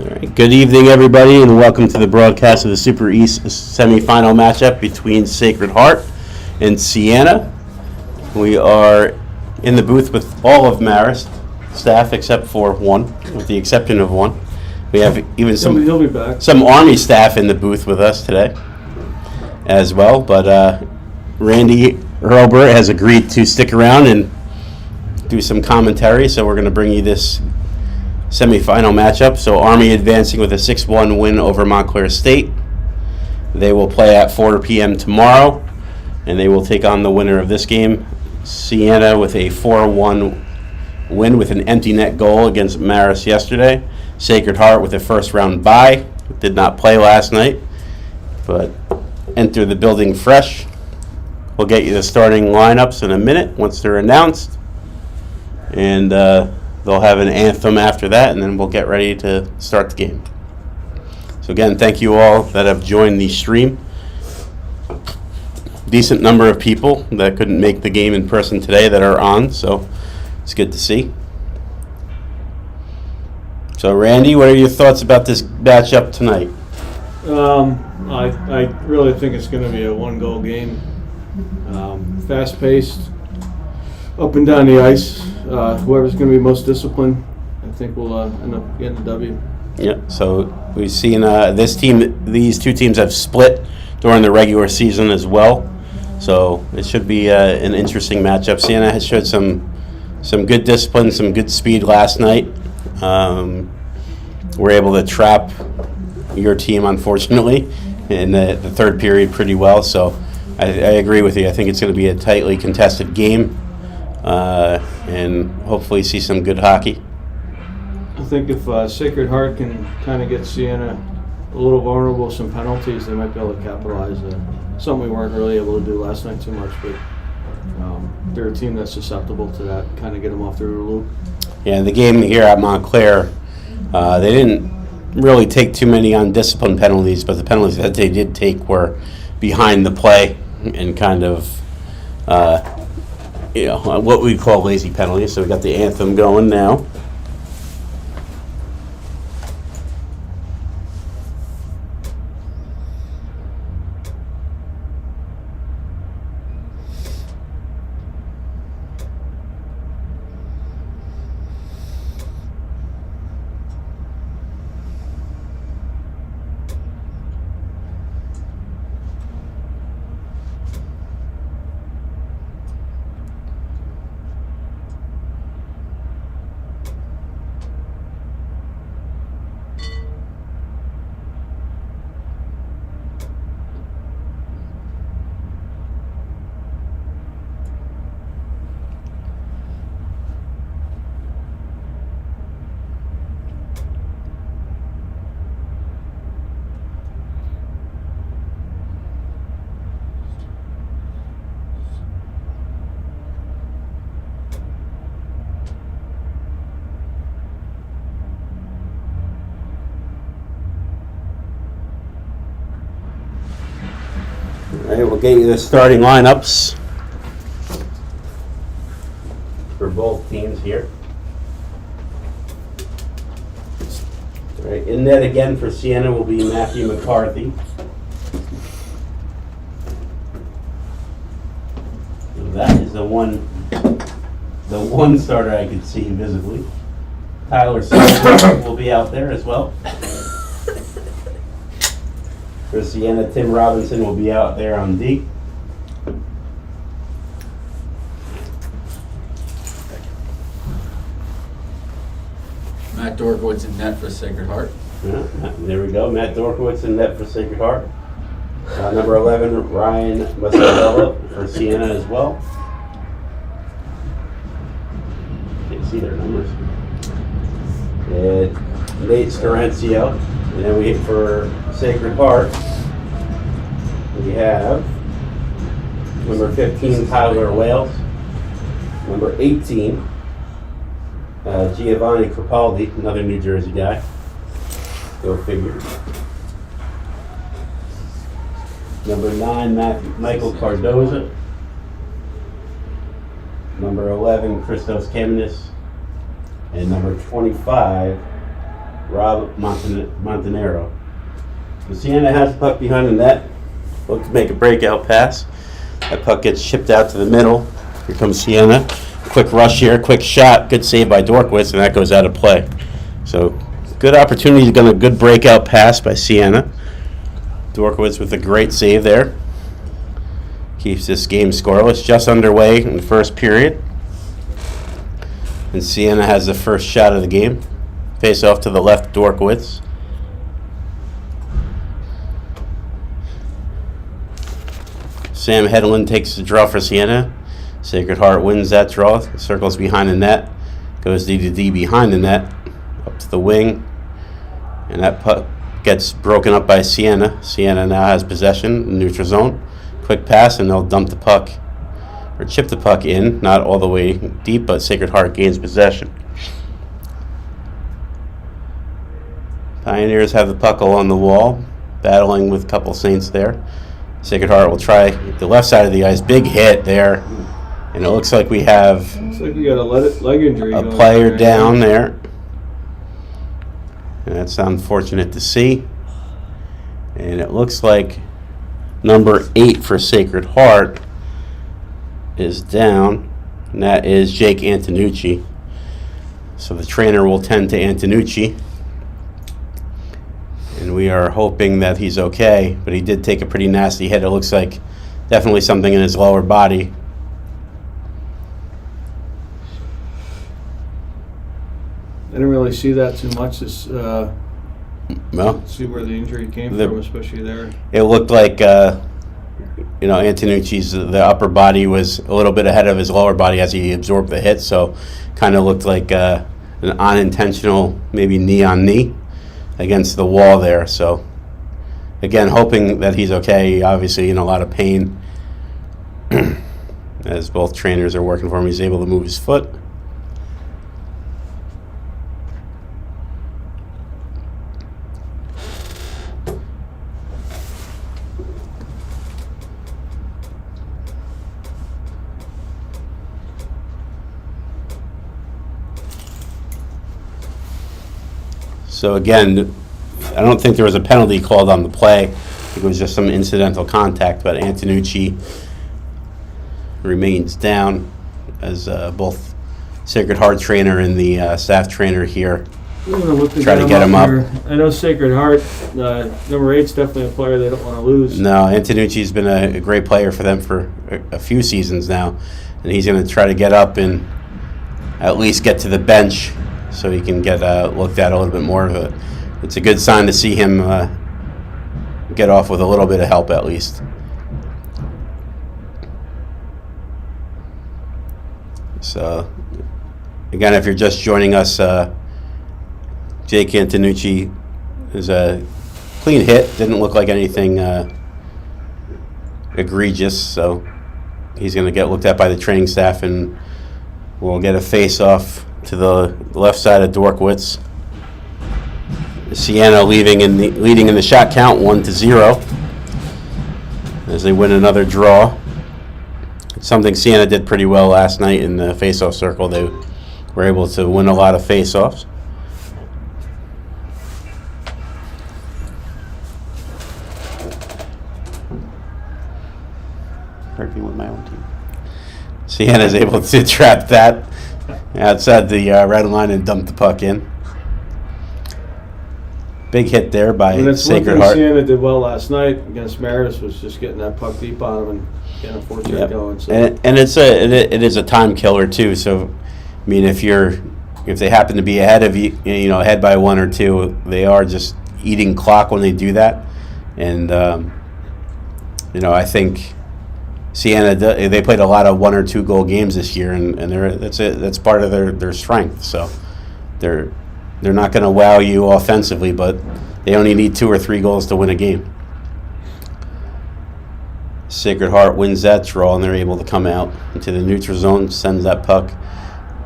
All right. Good evening, everybody, and welcome to the broadcast of the Super East semifinal matchup between Sacred Heart and Sienna. We are in the booth with all of Marist staff except for one, with the exception of one. We have even He'll be back. some Army staff in the booth with us today as well, but Randy Hurlbert has agreed to stick around and do some commentary, so we're going to bring you this semifinal matchup. So Army advancing with a 6-1 win over Montclair State. They will play at 4 p.m. tomorrow, and they will take on the winner of this game, Sienna, with a 4-1 win with an empty net goal against Marist yesterday. Sacred Heart with a first-round bye. Did not play last night, but enter the building fresh. We'll get you the starting lineups in a minute once they're announced. And they'll have an anthem after that, and then we'll get ready to start the game. So again, thank you all that have joined the stream. Decent number of people that couldn't make the game in person today that are on, so it's good to see. So Randy, what are your thoughts about this matchup tonight? I really think it's going to be a one-goal game. Fast-paced, up and down the ice. Whoever's going to be most disciplined, I think will end up getting the W. Yeah, so we've seen these two teams have split during the regular season as well. So it should be an interesting matchup. Sienna has showed some good discipline, some good speed last night. We're able to trap your team, unfortunately, in the third period pretty well. So I agree with you. I think it's going to be a tightly contested game. And hopefully see some good hockey. I think if Sacred Heart can kind of get Sienna a little vulnerable with some penalties, they might be able to capitalize. Something we weren't really able to do last night too much, but they're a team that's susceptible to that, kind of get them off their loop. Yeah, the game here at Montclair, they didn't really take too many undisciplined penalties, but the penalties that they did take were behind the play and kind of what we call lazy penalties. So we got the anthem going now. All right, we'll get you the starting lineups for both teams here. All right, in net again for Sienna will be Matthew McCarthy. So that is the one starter I could see visibly. Tyler Silver will be out there as well. For Sienna, Tim Robinson will be out there on D. Matt Dorkowitz in net for Sacred Heart. Yeah, there we go. Matt Dorkowitz in net for Sacred Heart. Number 11, Ryan Masarella for Sienna as well. Can't see their numbers. And Nate Scarencio. And then we for Sacred Heart, we have number 15, Tyler Wales. Number 18, Giovanni Crepaldi, another New Jersey guy. Go figure. Number 9, Michael Cardoza. Number 11, Christos Kemnis. And number 25, Rob Montanero. So Sienna has the puck behind the net. Look to make a breakout pass. That puck gets shipped out to the middle. Here comes Sienna. Quick rush here, quick shot. Good save by Dorkwitz, and that goes out of play. So good opportunity, a good breakout pass by Sienna. Dorkwitz with a great save there. Keeps this game scoreless. Just underway in the first period. And Sienna has the first shot of the game. Face off to the left, Dorkwitz. Sam Hedlund takes the draw for Sienna. Sacred Heart wins that draw. Circles behind the net. Goes D to D behind the net. Up to the wing. And that puck gets broken up by Sienna. Sienna now has possession in the neutral zone. Quick pass, and they'll dump the puck. Or chip the puck in. Not all the way deep, but Sacred Heart gains possession. Pioneers have the puck along the wall. Battling with a couple Saints there. Sacred Heart will try the left side of the ice. Big hit there. And it looks like we have Looks like we got a leg injury. a going player on down there. And that's unfortunate to see. And it looks like number 8 for Sacred Heart is down. And that is Jake Antonucci. So the trainer will tend to Antonucci. And we are hoping that he's okay, but he did take a pretty nasty hit. It looks like definitely something in his lower body. I didn't really see that too much. Well, See where the injury came from, especially there. it looked like Antonucci's the upper body was a little bit ahead of his lower body as he absorbed the hit, so kind of looked like an unintentional maybe knee on knee against the wall there. So again, hoping that he's okay. Obviously in a lot of pain as both trainers are working for him. He's able to move his foot. So again, I don't think there was a penalty called on the play. I think it was just some incidental contact, but Antonucci remains down as both Sacred Heart trainer and the staff trainer here try to get him up. I know Sacred Heart, number 8's definitely a player they don't want to lose. No, Antonucci's been a great player for them for a few seasons now, and he's going to try to get up and at least get to the bench so he can get looked at a little bit more. It's a good sign to see him get off with a little bit of help at least. So, again, if you're just joining us, Jake Antonucci is a clean hit. Didn't look like anything egregious, so he's going to get looked at by the training staff, and we'll get a face-off to the left side of Dorkwitz. Sienna leading in the shot count 1-0 as they win another draw. It's something Sienna did pretty well last night in the face-off circle. They were able to win a lot of face-offs. Working with my own team. Sienna's able to trap that outside the red line and dump the puck in. Big hit there by Sacred Heart. Sienna did well last night against Maris was just getting that puck deep on him and getting a forecheck going. So. And it is a time killer too. So, I mean, if they happen to be ahead of you, ahead by 1 or 2, they are just eating clock when they do that. And I think Sienna, they played a lot of 1 or 2 goal games this year, and that's part of their strength. So they're not going to wow you offensively, but they only need 2 or 3 goals to win a game. Sacred Heart wins that draw, and they're able to come out into the neutral zone, sends that puck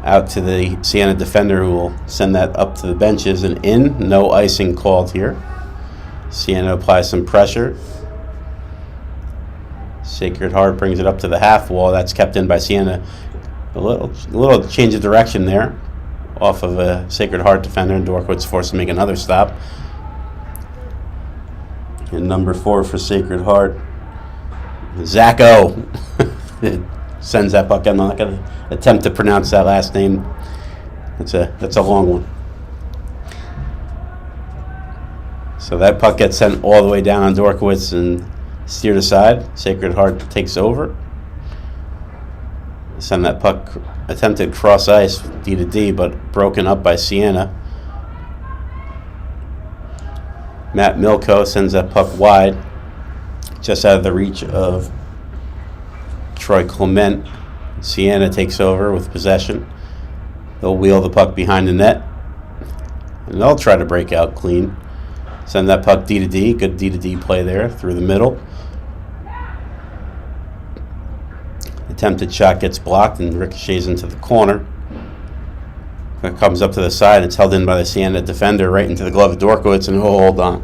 out to the Sienna defender, who will send that up to the benches and in. No icing called here. Sienna applies some pressure. Sacred Heart brings it up to the half wall. That's kept in by Sienna. A little change of direction there. off of a Sacred Heart defender, and Dorkwitz forced to make another stop. And number 4 for Sacred Heart, Zach O. Sends that puck. I'm not going to attempt to pronounce that last name. That's a long one. So that puck gets sent all the way down on Dorkwitz and steered aside. Sacred Heart takes over. Send that puck, attempted cross ice, D to D, but broken up by Sienna. Matt Milko sends that puck wide, just out of the reach of Troy Clement. Sienna takes over with possession. They'll wheel the puck behind the net, and they'll try to break out clean. Send that puck D to D. Good D to D play there through the middle. Attempted shot gets blocked and ricochets into the corner. It comes up to the side. It's held in by the Sienna defender right into the glove of Dorkwitz, and he'll hold on.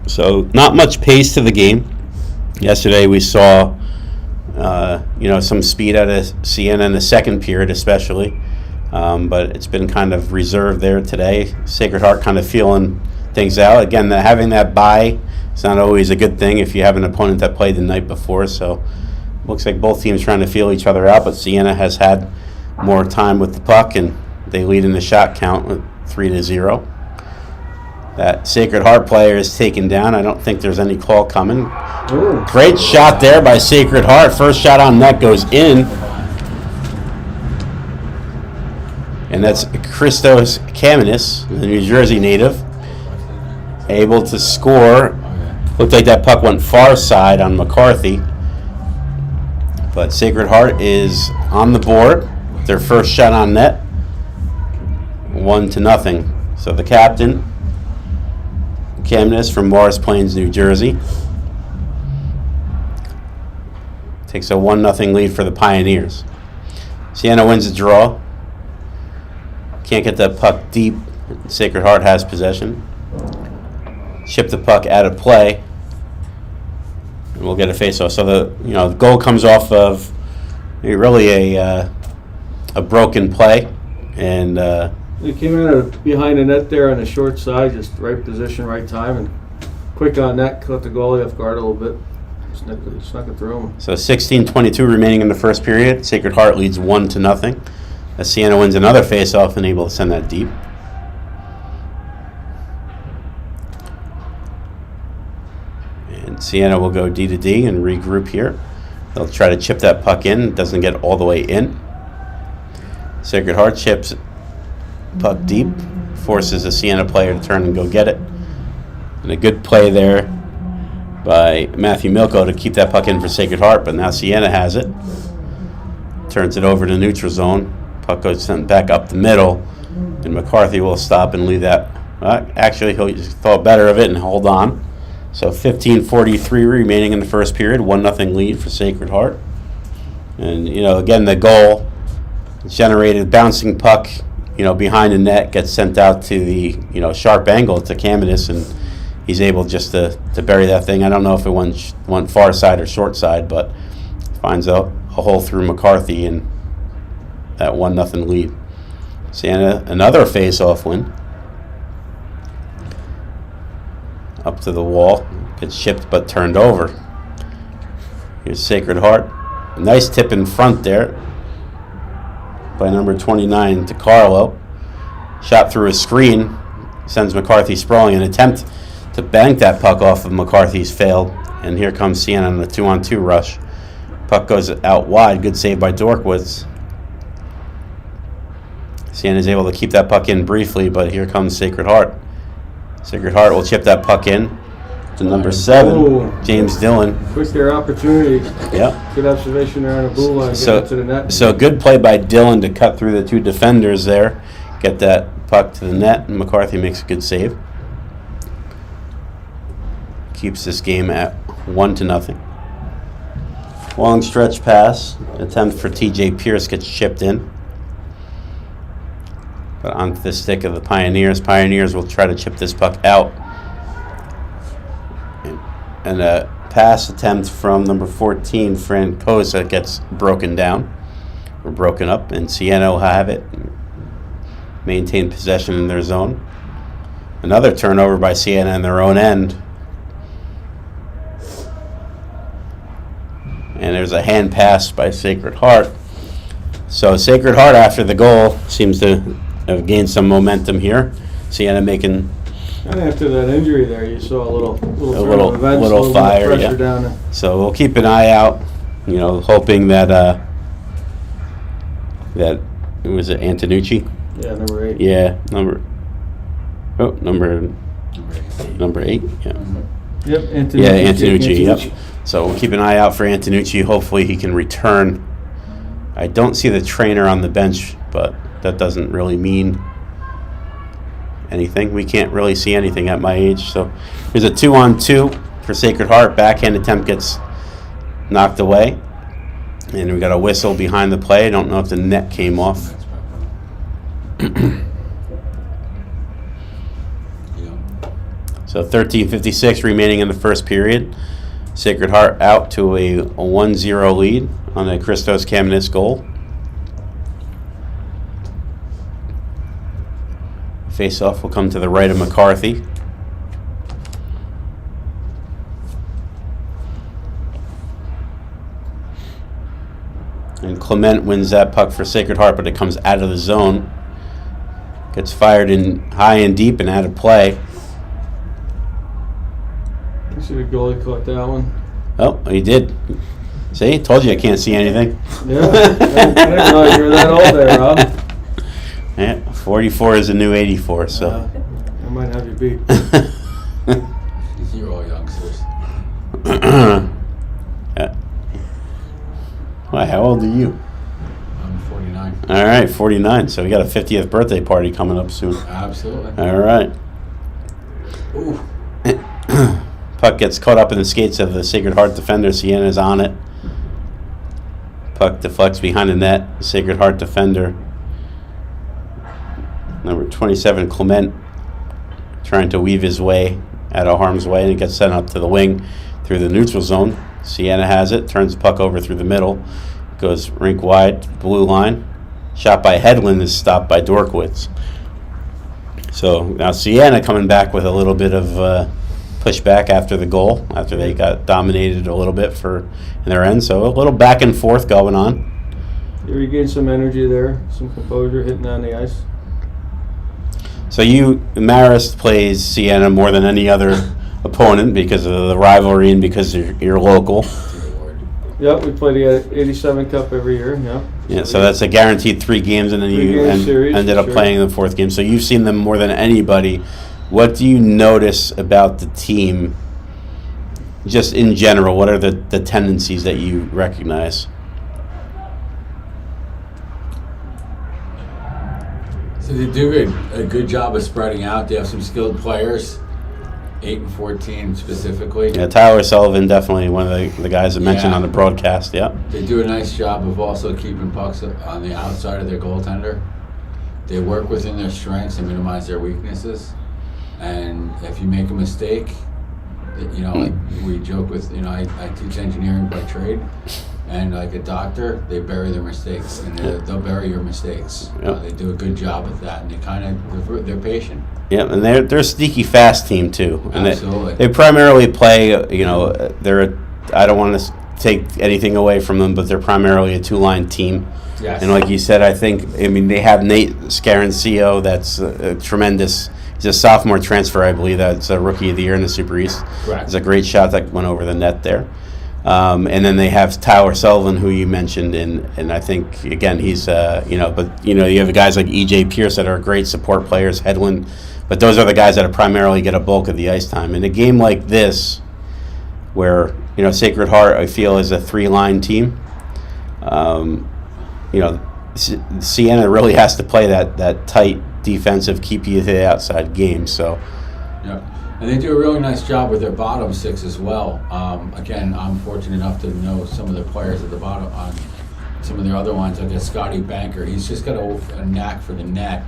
So not much pace to the game. Yesterday we saw some speed out of Sienna in the second period especially. But it's been kind of reserved there today. Sacred Heart kind of feeling things out. Again, having that bye is not always a good thing if you have an opponent that played the night before. So looks like both teams trying to feel each other out, but Sienna has had more time with the puck, and they lead in the shot count with 3-0. That Sacred Heart player is taken down. I don't think there's any call coming. Ooh. Great shot there by Sacred Heart. First shot on net goes in. And that's Christos Kamenis, the New Jersey native, able to score. Looked like that puck went far side on McCarthy. But Sacred Heart is on the board. Their first shot on net, 1-0. So the captain, Kamenis from Morris Plains, New Jersey, takes a 1-0 lead for the Pioneers. Sienna wins the draw. Can't get that puck deep. Sacred Heart has possession. Chip the puck out of play, and we'll get a face-off. So the goal comes off of really a broken play, and They came in behind the net there on the short side, just right position, right time, and quick on net, caught the goalie off guard a little bit. Snuck it through him. So 16:22 remaining in the first period. Sacred Heart leads 1-0. As Sienna wins another face-off and able to send that deep. And Sienna will go D to D and regroup here. They'll try to chip that puck in. Doesn't get all the way in. Sacred Heart chips puck deep. Forces a Sienna player to turn and go get it. And a good play there by Matthew Milko to keep that puck in for Sacred Heart. But now Sienna has it. Turns it over to neutral zone. Puck goes sent back up the middle, and McCarthy will stop and leave that. Actually, he thought better of it and hold on. So 15:43 remaining in the first period, 1-0 lead for Sacred Heart. And again, the goal generated bouncing puck, behind the net, gets sent out to the sharp angle to Kamenis, and he's able just to bury that thing. I don't know if it went far side or short side, but finds a hole through McCarthy and that 1-0 lead. Sienna, another face-off win. Up to the wall. Gets chipped but turned over. Here's Sacred Heart. A nice tip in front there by number 29 DiCarlo. Shot through a screen. Sends McCarthy sprawling. An attempt to bank that puck off of McCarthy's failed. And here comes Sienna on the 2-on-2 rush. Puck goes out wide. Good save by Dorkwitz. Sienna is able to keep that puck in briefly, but here comes Sacred Heart. Sacred Heart will chip that puck in to number 7, James Dillon. Quick there opportunity. Yep. Good observation there on the blue line. Get it to the net. So good play by Dillon to cut through the two defenders there, get that puck to the net, and McCarthy makes a good save. Keeps this game at 1-0. Long stretch pass, attempt for TJ Pierce gets chipped in. But onto the stick of the Pioneers. Pioneers will try to chip this puck out. And a pass attempt from number 14, Francosa, gets broken down. were broken up, and Sienna will have it, maintain possession in their zone. Another turnover by Sienna in their own end. And there's a hand pass by Sacred Heart. So Sacred Heart, after the goal, seems to have gained some momentum here. Sienna making And after that injury there, you saw a little fire, pressure yeah. down there. So we'll keep an eye out, hoping that was it Antonucci? Yeah, number 8. Yeah, number 8. Yeah. Yep, Antonucci. Yeah, Antonucci. Yep. So we'll keep an eye out for Antonucci. Hopefully he can return. I don't see the trainer on the bench, but that doesn't really mean anything. We can't really see anything at my age. So here's a 2-on-2 for Sacred Heart. Backhand attempt gets knocked away. And we got a whistle behind the play. I don't know if the net came off. So 13:56 remaining in the first period. Sacred Heart out to a 1-0 lead on a Christos Kamenets goal. Face-off will come to the right of McCarthy. And Clement wins that puck for Sacred Heart, but it comes out of the zone. Gets fired in high and deep and out of play. You see the goalie caught that one? Oh, he did. See? Told you I can't see anything. Yeah, I didn't realize you were that old there, Rob. Yeah, 44 is a new 84, so. I might have you beat. You're all youngsters. Yeah. Why, how old are you? I'm 49. All right, 49. So we got a 50th birthday party coming up soon. Absolutely. All right. Ooh. Puck gets caught up in the skates of the Sacred Heart defender. Sienna's on it. Puck deflects behind the net. Sacred Heart defender, number 27, Clement, trying to weave his way out of harm's way, and it gets sent up to the wing through the neutral zone. Sienna has it, turns the puck over through the middle, goes rink wide, blue line. Shot by Hedlund is stopped by Dorkowitz. So now Sienna coming back with a little bit of pushback after the goal, after they got dominated a little bit in their end. So a little back and forth going on. You regained some energy there, some composure hitting on the ice. So Marist plays Sienna more than any other opponent because of the rivalry and because you're local. Yep, we play the 87 Cup every year, yeah. Yeah, so that's a guaranteed 3 games, and then you ended up playing the 4th game. So you've seen them more than anybody. What do you notice about the team, just in general? What are the tendencies that you recognize? So they do a good job of spreading out. They have some skilled players, 8 and 14 specifically. Yeah, Tyler Sullivan, definitely one of the guys I mentioned on the broadcast. Yeah, they do a nice job of also keeping pucks on the outside of their goaltender. They work within their strengths and minimize their weaknesses. And if you make a mistake, like we joke with, I teach engineering by trade, and like a doctor, they bury their mistakes, and they'll bury your mistakes. Yep. They do a good job at that, and they're patient. Yeah, and they're a sneaky fast team too. And Absolutely. They primarily play. I don't want to take anything away from them, but they're primarily a 2-line team. Yes. And like you said, they have Nate Scarancio. That's a tremendous. He's a sophomore transfer, I believe. That's a rookie of the year in the Super East. Correct. It's a great shot that went over the net there. And then they have Tyler Sullivan, who you mentioned, and I think again he's you have guys like EJ Pierce that are great support players, Hedlund, but those are the guys that primarily get a bulk of the ice time. In a game like this, where Sacred Heart I feel is a 3-line team, Sienna really has to play that tight defensive, keep you to the outside game. So. Yeah. And they do a really nice job with their bottom 6 as well. Again, I'm fortunate enough to know some of the players at the bottom on some of their other lines, like Scotty Banker. He's just got a knack for the net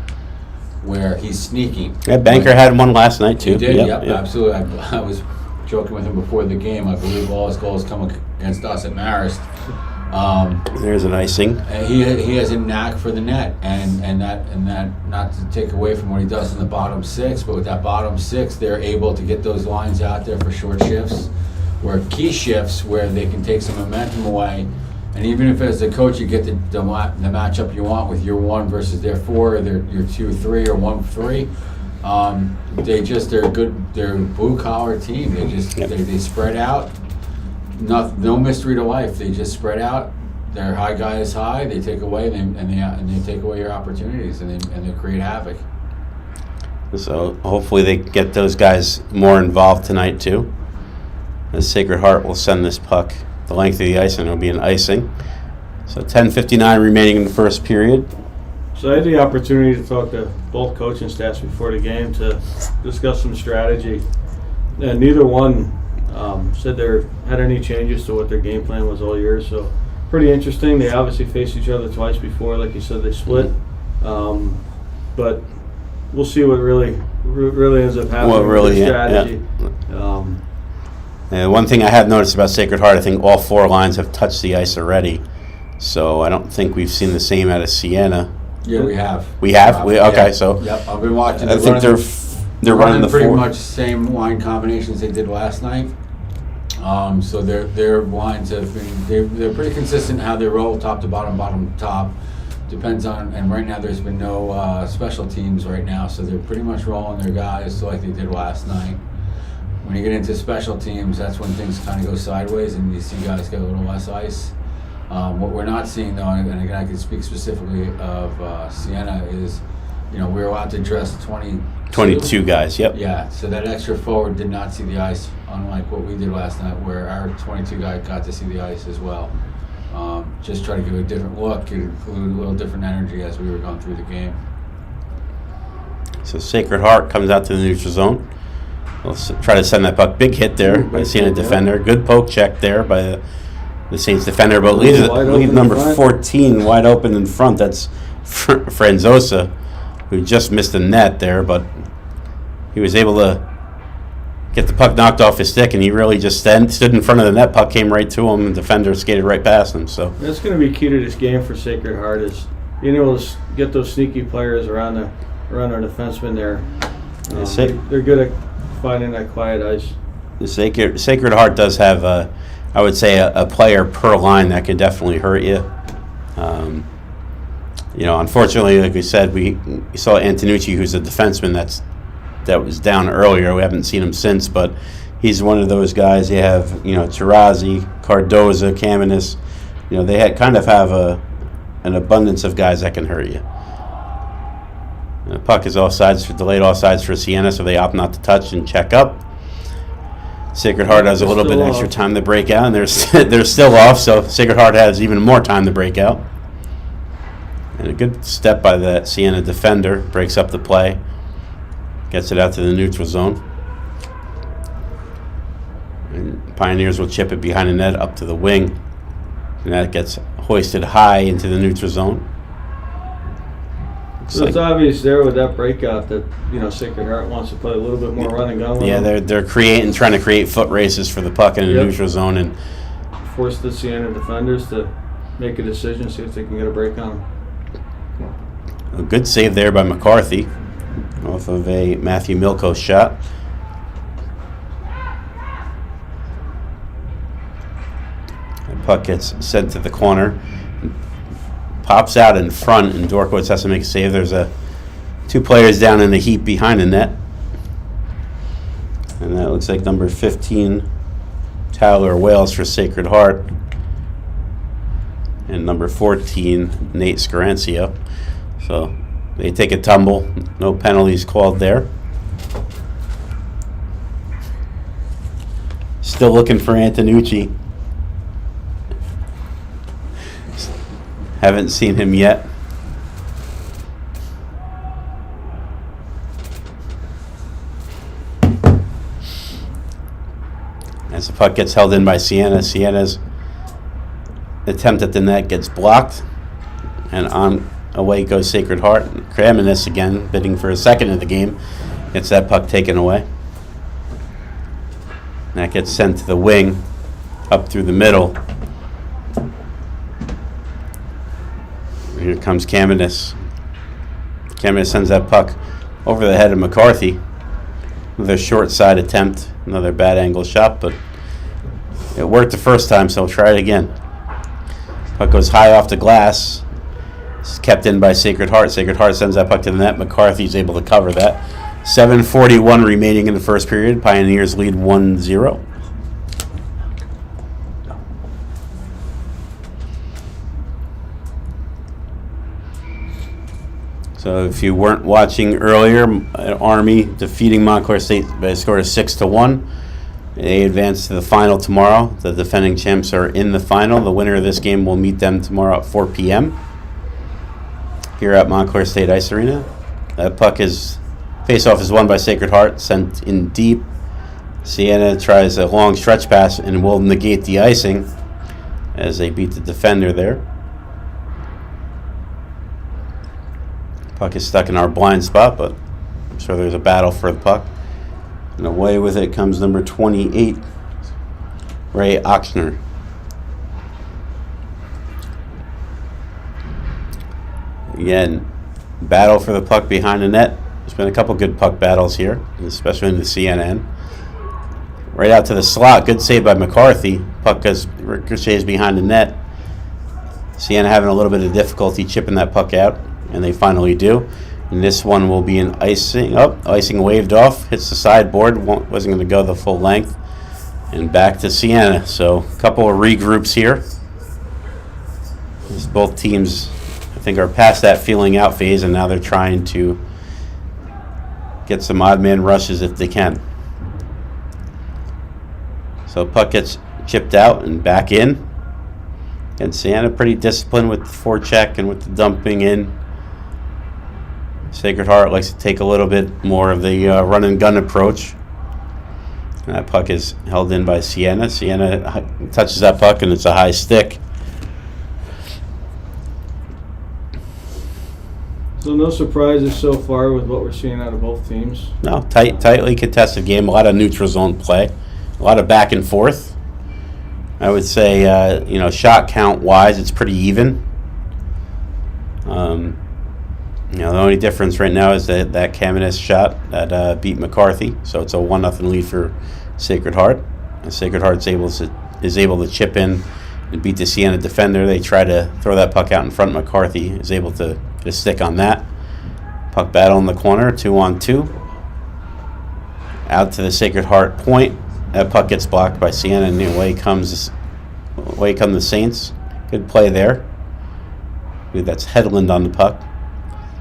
where he's sneaking. Yeah, Banker had one last night too. He did, yep. Absolutely. I was joking with him before the game. I believe all his goals come against us at Marist. There's an icing. He has a knack for the net, and that not to take away from what he does in the bottom six, but with that bottom six, they're able to get those lines out there for short shifts, or key shifts where they can take some momentum away. And even if as a coach you get the matchup you want with your 1 versus their 4, or your 2-3 or 1-3, they're a blue collar team. They spread out. No mystery to life. They just spread out. Their high guy is high. They take away and they take away your opportunities and they create havoc. So hopefully they get those guys more involved tonight too. As Sacred Heart will send this puck the length of the ice, and it'll be an icing. So 10:59 remaining in the first period. So I had the opportunity to talk to both coaching staffs before the game to discuss some strategy, and neither one said they had any changes to what their game plan was all year. So pretty interesting. They obviously faced each other twice before, like you said, they split. But we'll see what really ends up happening with the strategy. One thing I have noticed about Sacred Heart, I think all 4 lines have touched the ice already. So I don't think we've seen the same out of Sienna. Yeah, we have. We have? Okay, yeah. so. Yep, I've been watching. I think they're running the pretty 4. much same line combinations they did last night. So their lines have been, they're pretty consistent how they roll, top to bottom, bottom to top. Depends on, and right now there's been no special teams right now, so they're pretty much rolling their guys like they did last night. When you get into special teams, that's when things kind of go sideways and you see guys get a little less ice. What we're not seeing though, and again I can speak specifically of Sienna, is we're allowed to dress 22 guys, yep. Yeah, so that extra forward did not see the ice, unlike what we did last night where our 22 guy got to see the ice as well. Just try to give a different look, include a little different energy as we were going through the game. So Sacred Heart comes out to the neutral zone. We'll try to send that puck. Big hit there by Sienna defender. Good poke check there by the Saints defender, but leaves number 14 wide open in front. That's Franzosa, who just missed the net there, but he was able to get the puck knocked off his stick, and he really just stood in front of the net. Puck came right to him, and the defender skated right past him. So that's going to be key to this game for Sacred Heart, is being able to get those sneaky players around our defensemen there. They're good at finding that quiet ice. The Sacred Heart does have, I would say, a player per line that can definitely hurt you. Unfortunately, like we said, we saw Antonucci, who's a defenseman that was down earlier. We haven't seen him since, but he's one of those guys. You have, Tarazi, Cardoza, Kamenis. They have an abundance of guys that can hurt you. The puck is delayed offsides for Sienna, so they opt not to touch and check up. Sacred Heart has a little bit extra time to break out, and they're still off, so Sacred Heart has even more time to break out. And a good step by that Sienna defender, breaks up the play, gets it out to the neutral zone. And Pioneers will chip it behind the net up to the wing, and that gets hoisted high into the neutral zone. So it's obvious there with that breakout that Sacred Heart wants to play a little bit more run and gun. Yeah, they're trying to create foot races for the puck in the neutral zone and force the Sienna defenders to make a decision, see if they can get a break on them. A good save there by McCarthy off of a Matthew Milko shot. The puck gets sent to the corner. Pops out in front, and Dorkowitz has to make a save. There's 2 players down in the heap behind the net. And that looks like number 15, Tyler Wales for Sacred Heart. And number 14, Nate Scarancio. So they take a tumble. No penalties called there. Still looking for Antonucci. Haven't seen him yet. As the puck gets held in by Sienna, Sienna's attempt at the net gets blocked, and on away goes Sacred Heart. Kamenis again, bidding for a second of the game, gets that puck taken away. And that gets sent to the wing, up through the middle. Here comes Camenis. Camenis sends that puck over the head of McCarthy with a short side attempt. Another bad angle shot, but it worked the first time, so try it again. Puck goes high off the glass. It's kept in by Sacred Heart. Sacred Heart sends that puck to the net. McCarthy's able to cover that. 7:41 remaining in the first period. Pioneers lead 1-0. So if you weren't watching earlier, Army defeating Montclair State by a score of 6-1. They advance to the final tomorrow. The defending champs are in the final. The winner of this game will meet them tomorrow at 4 p.m. here at Montclair State Ice Arena. That puck is face-off is won by Sacred Heart, sent in deep. Sienna tries a long stretch pass and will negate the icing as they beat the defender there. Puck is stuck in our blind spot, but I'm sure there's a battle for the puck. And away with it comes number 28, Ray Ochsner. Again, battle for the puck behind the net. There's been a couple good puck battles here, especially in the CNN. Right out to the slot. Good save by McCarthy. Puck ricochets behind the net. Sienna having a little bit of difficulty chipping that puck out, and they finally do. And this one will be an icing. Oh, icing waved off. Hits the sideboard. Wasn't going to go the full length. And back to Sienna. So a couple of regroups here. As both teams, I think, are past that feeling out phase, and now they're trying to get some odd man rushes if they can. So puck gets chipped out and back in. And Sienna pretty disciplined with the forecheck and with the dumping in. Sacred Heart likes to take a little bit more of the run and gun approach. And that puck is held in by Sienna. Sienna touches that puck and it's a high stick. So no surprises so far with what we're seeing out of both teams. No, tightly contested game. A lot of neutral zone play. A lot of back and forth. I would say, shot count wise, it's pretty even. The only difference right now is that Camenis shot that beat McCarthy, so it's a 1-0 lead for Sacred Heart. And Sacred Heart is able to chip in and beat the Sienna defender. They try to throw that puck out in front. McCarthy is able to get a stick on that. Puck battle in the corner, 2-on-2. Out to the Sacred Heart point. That puck gets blocked by Sienna, and away come the Saints. Good play there. I believe that's Hedlund on the puck.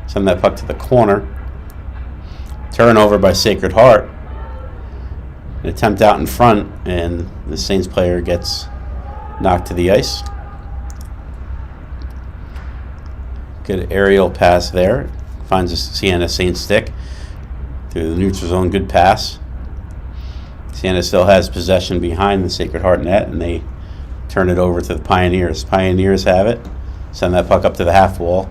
Send that puck to the corner. Turnover by Sacred Heart. An attempt out in front, and the Saints player gets knocked to the ice. Good aerial pass there. Finds a Sienna Saints stick through the neutral zone. Good pass. Sienna still has possession behind the Sacred Heart net, and they turn it over to the Pioneers. Pioneers have it. Send that puck up to the half wall.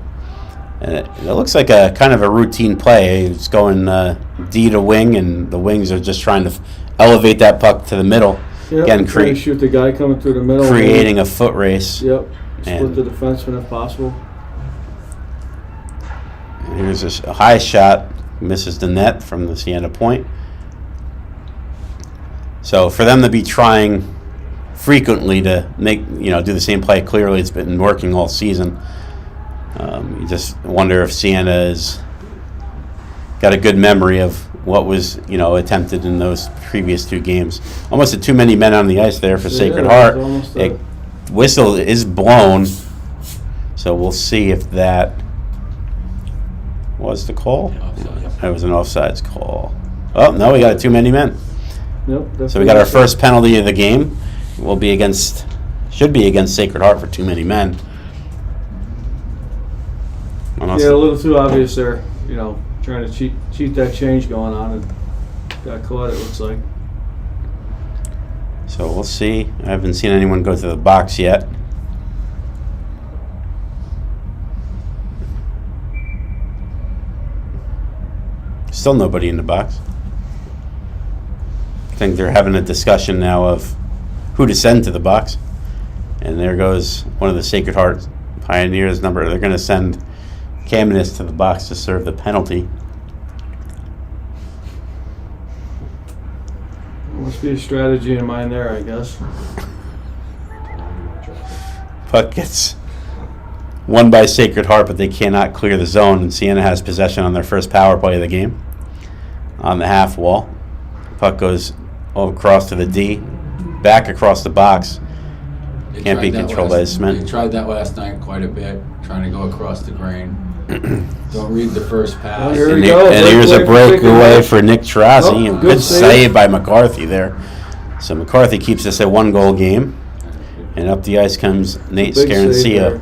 And it looks like a kind of a routine play. It's going D to wing, and the wings are just trying to elevate that puck to the middle. Yep, Again, trying to shoot the guy coming through the middle. Creating a foot race. Yep. Split And the defenseman if possible. And here's a high shot. Misses the net from the Sienna point. So for them to be trying frequently to do the same play, clearly it's been working all season. You just wonder if Sienna has got a good memory of what was, attempted in those previous two games. Almost had too many men on the ice there for Sacred Heart. Whistle is blown, so we'll see if that was the call. That was an offsides call. Oh, no, we got too many men. Yep, So we got our first penalty of the game. Should be against Sacred Heart for too many men. Yeah, a little too obvious there. Trying to cheat that change going on, and got caught, it looks like. So we'll see. I haven't seen anyone go to the box yet. Still nobody in the box. I think they're having a discussion now of who to send to the box. And there goes one of the Sacred Heart Pioneers they're going to send Kamenis to the box to serve the penalty. Must be a strategy in mind there, I guess. Puck gets won by Sacred Heart, but they cannot clear the zone, and Sienna has possession on their first power play of the game on the half wall. Puck goes across to the D, back across the box. Can't be controlled by the cement. They tried that last night quite a bit, trying to go across the grain. Don't read the first pass. Oh, here And, we go. here's a breakaway for Nick Trozzi. Oh, and good good save. save by McCarthy there. So McCarthy keeps this a 1-goal game. And up the ice comes Nate Big save Scarancia. there.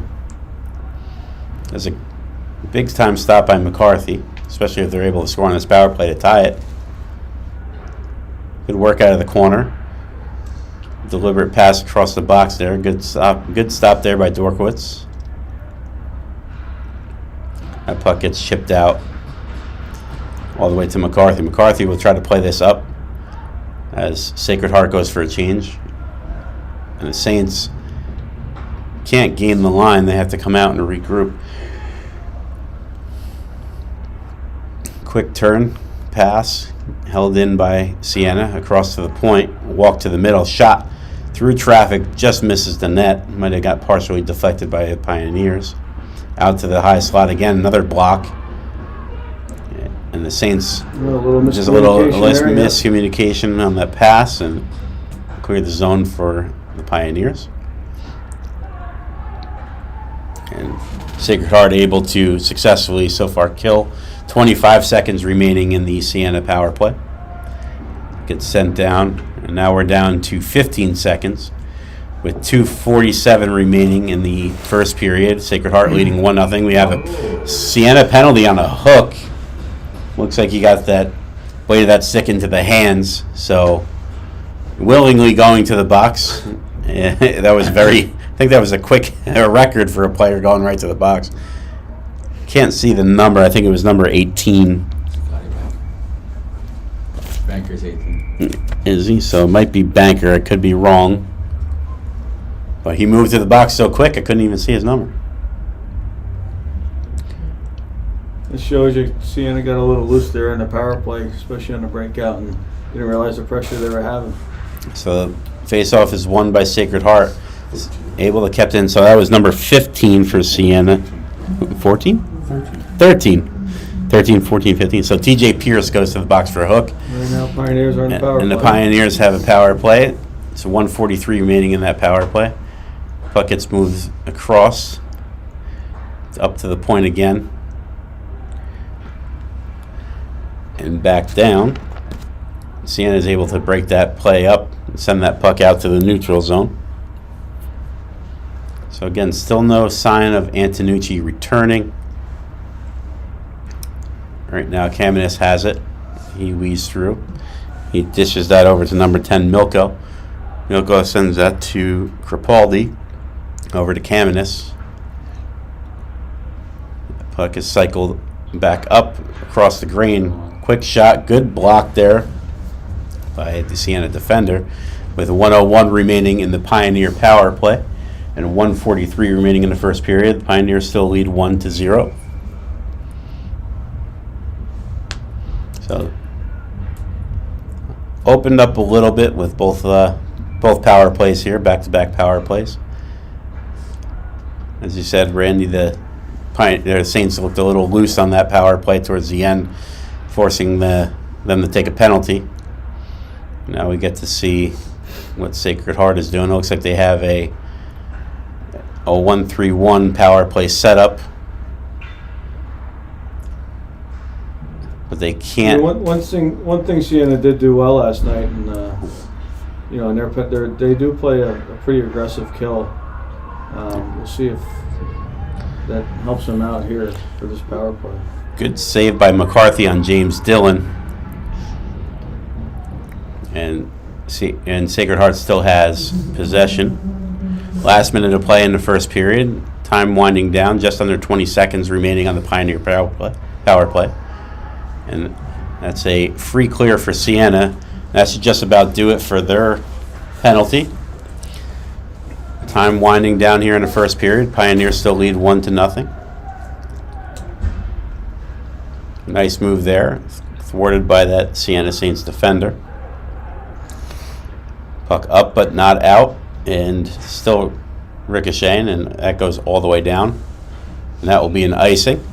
There's a big-time stop by McCarthy, especially if they're able to score on this power play to tie it. Good work out of the corner. Deliberate pass across the box there. Good stop there by Dorkowitz. That puck gets chipped out all the way to McCarthy. McCarthy will try to play this up as Sacred Heart goes for a change. And the Saints can't gain the line. They have to come out and regroup. Quick turn, pass, held in by Sienna across to the point, walk to the middle, shot through traffic, just misses the net. Might have got partially deflected by the Pioneers. Out to the high slot again, another block. And the Saints, just a little miscommunication on that pass and cleared the zone for the Pioneers. And Sacred Heart able to successfully so far kill. 25 seconds remaining in the Sienna power play. Gets sent down, and now we're down to 15 seconds with 2:47 remaining in the first period. Sacred Heart leading 1-0. We have a Sienna penalty on a hook. Looks like he got that blade of that stick into the hands, so willingly going to the box. That was I think that was a quick record for a player going right to the box. Can't see the number. I think it was number 18. Banker's 18. Is he? So it might be Banker. I could be wrong. But he moved to the box so quick I couldn't even see his number. This shows you Sienna got a little loose there in the power play, especially on the breakout, and didn't realize the pressure they were having. So the face-off is won by Sacred Heart. Able to kept in. So that was number 15 for Sienna. 14? 13. 13, 14, 15. So TJ Pierce goes to the box for a hook. Right now, Pioneers are in the power play. And the Pioneers have a power play. So 1:43 remaining in that power play. Puck gets moved across. It's up to the point again. And back down. Sienna is able to break that play up and send that puck out to the neutral zone. So again, still no sign of Antonucci returning. Right now, Kamenis has it. He weaves through. He dishes that over to number 10, Milko. Milko sends that to Crepaldi. Over to Kamenis. The puck is cycled back up across the green. Quick shot, good block there by the Sienna defender. With 1:01 remaining in the Pioneer power play and 1:43 remaining in the first period, the Pioneers still lead 1-0. So opened up a little bit with both power plays here, back-to-back power plays. As you said, Randy, the Saints looked a little loose on that power play towards the end, forcing them to take a penalty. Now we get to see what Sacred Heart is doing. It looks like they have a 1-3-1 power play setup. But they can't. One thing Sienna did do well last night, and and they do play a pretty aggressive kill. We'll see if that helps them out here for this power play. Good save by McCarthy on James Dillon. And Sacred Heart still has possession. Last minute of play in the first period. Time winding down, just under 20 seconds remaining on the Pioneer power play. And that's a free clear for Sienna. That should just about do it for their penalty. Time winding down here in the first period. Pioneers still lead 1-0. Nice move there, thwarted by that Sienna Saints defender. Puck up but not out, and still ricocheting, and that goes all the way down. And that will be an icing.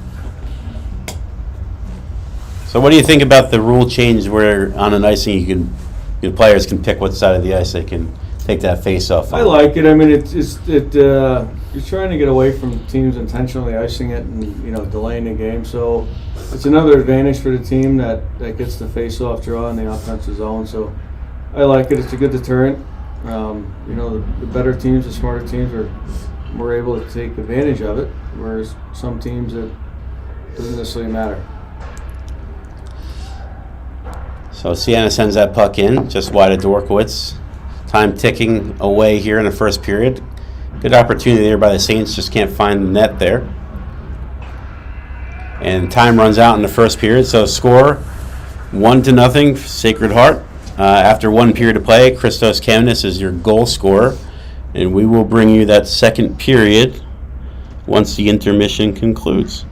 So what do you think about the rule change where on an icing your players can pick what side of the ice they can take that face off on? I like it. I mean, you're trying to get away from teams intentionally icing it and delaying the game. So it's another advantage for the team that gets the face-off draw in the offensive zone. So I like it. It's a good deterrent. The better teams, the smarter teams are more able to take advantage of it, whereas some teams it doesn't necessarily matter. So Sienna sends that puck in, just wide of Dorkowitz. Time ticking away here in the first period. Good opportunity there by the Saints, just can't find the net there. And time runs out in the first period, so score 1-0, Sacred Heart. After one period of play, Christos Kamnis is your goal scorer. And we will bring you that second period once the intermission concludes.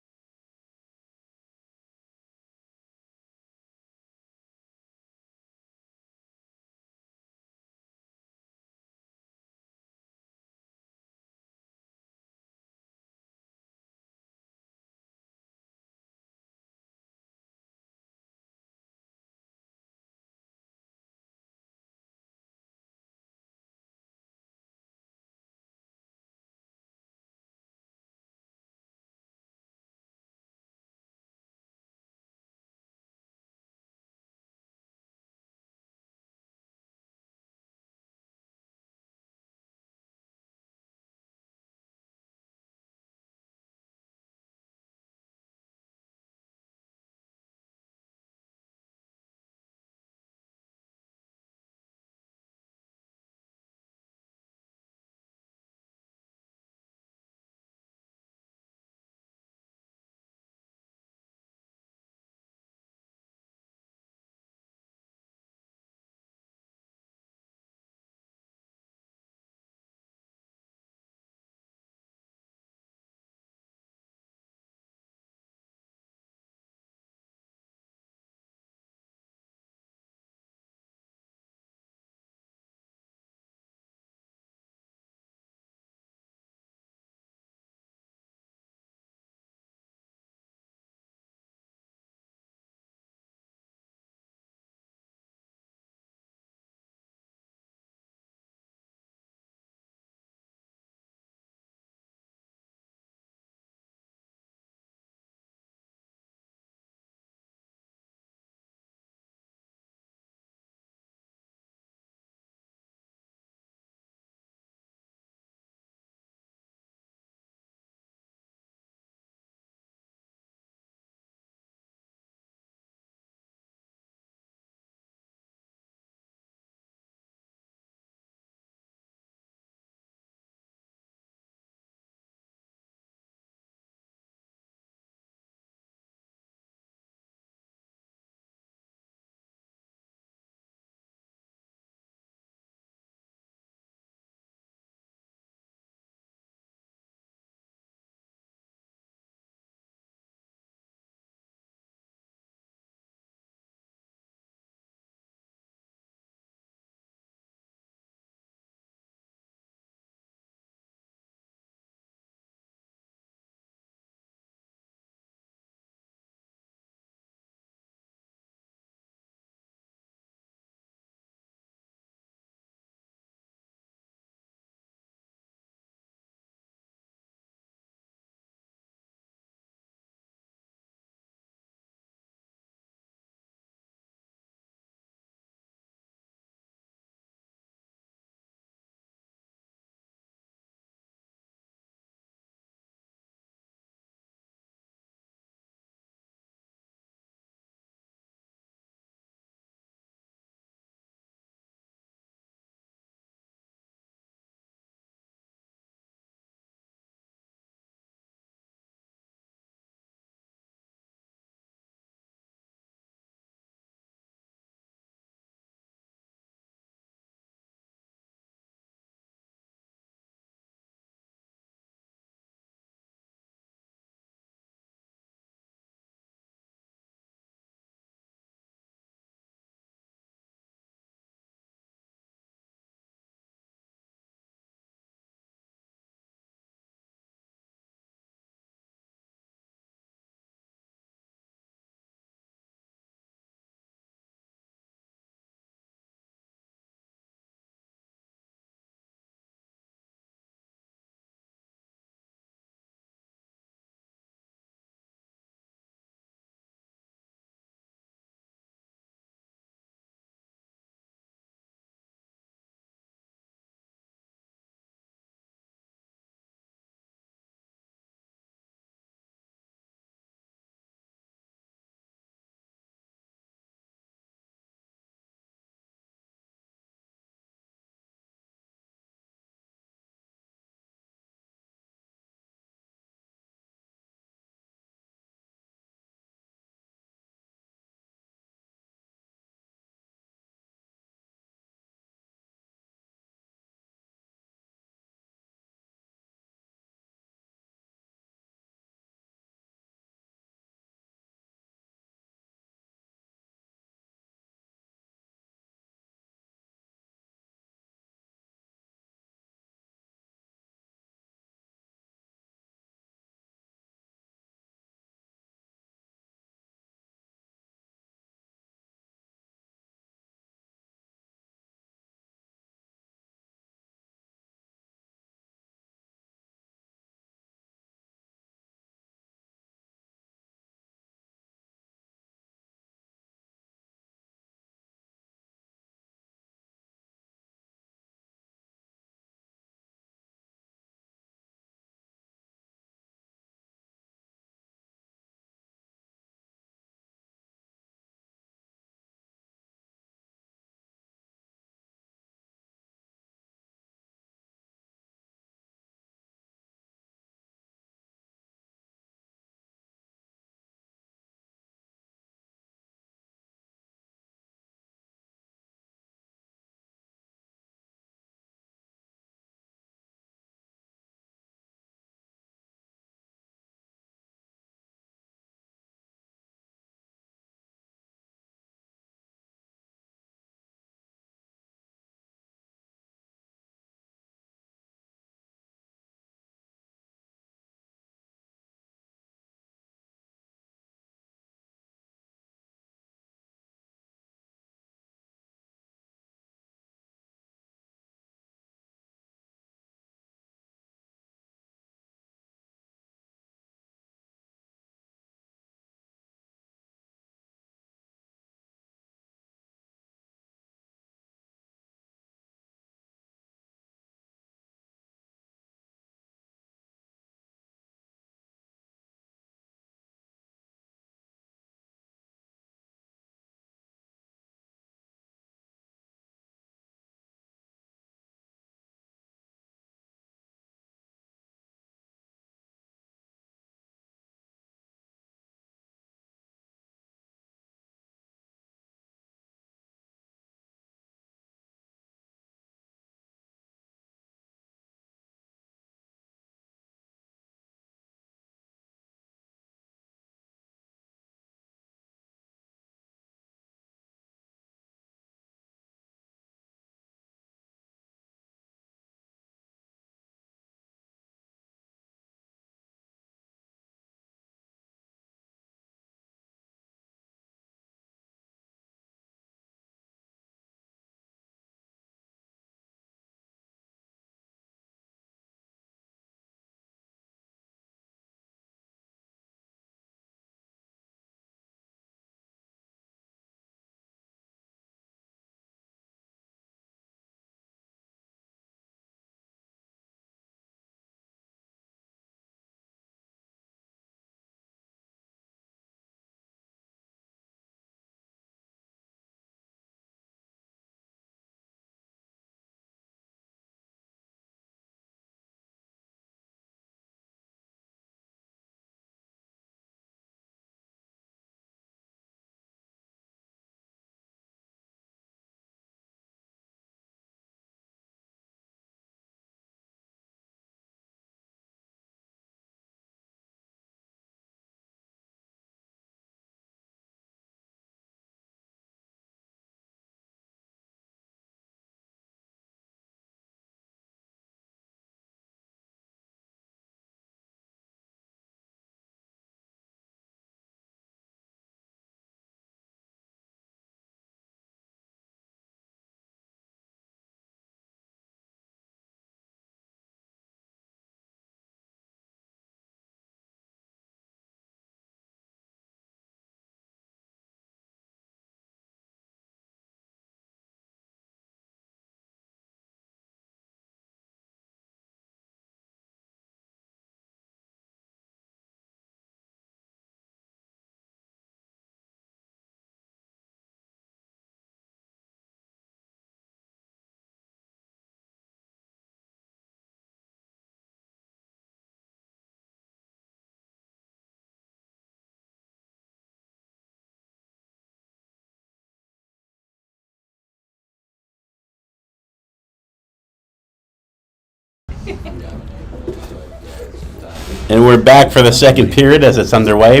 And we're back for the second period as it's underway.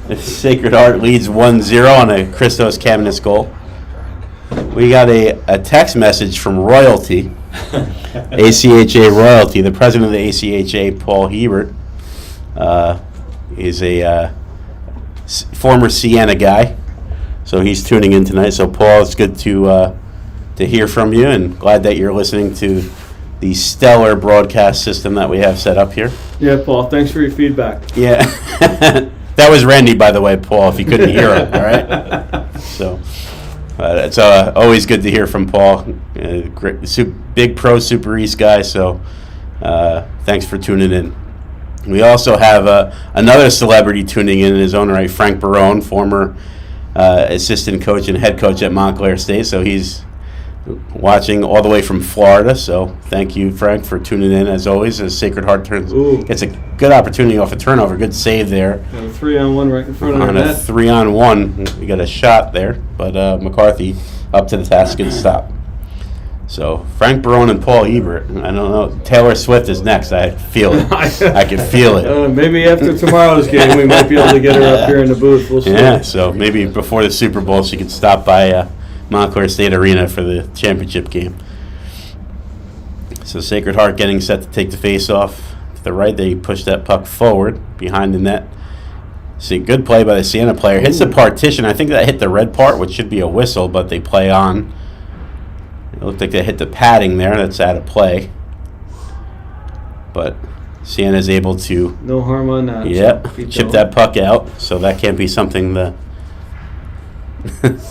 The Sacred Heart leads 1-0 on a Christos Kamenis goal. We got a text message from Royalty, ACHA Royalty. The president of the ACHA, Paul Hebert, is a former Sienna guy. So he's tuning in tonight. So Paul, it's good to hear from you, and glad that you're listening to the stellar broadcast system that we have set up here. Yeah, Paul, thanks for your feedback. Yeah. That was Randy, by the way, Paul, if you couldn't hear him, all right? So it's always good to hear from Paul. Great, big pro Super East guy, so thanks for tuning in. We also have another celebrity tuning in his own right, Frank Barone, former assistant coach and head coach at Montclair State, so he's watching all the way from Florida. So thank you, Frank, for tuning in as always. As Sacred Heart gets a good opportunity off a turnover, good save there. Got a 3-on-1 right in front of the On net. a 3-on-1, we got a shot there, but McCarthy up to the task, good stop. So Frank Barone and Paul Ebert. I don't know. Taylor Swift is next. I feel it. I can feel it. Maybe after tomorrow's game, we might be able to get her up here in the booth. We'll see. Yeah. So maybe before the Super Bowl, she could stop by Montclair State Arena for the championship game. So Sacred Heart getting set to take the face off. To the right, they push that puck forward behind the net. See, good play by the Sienna player. Hits the partition. I think that hit the red part, which should be a whistle, but they play on. It looked like they hit the padding there. That's out of play. But Sienna's able to... No harm on that. Chip that puck out. So that can't be something to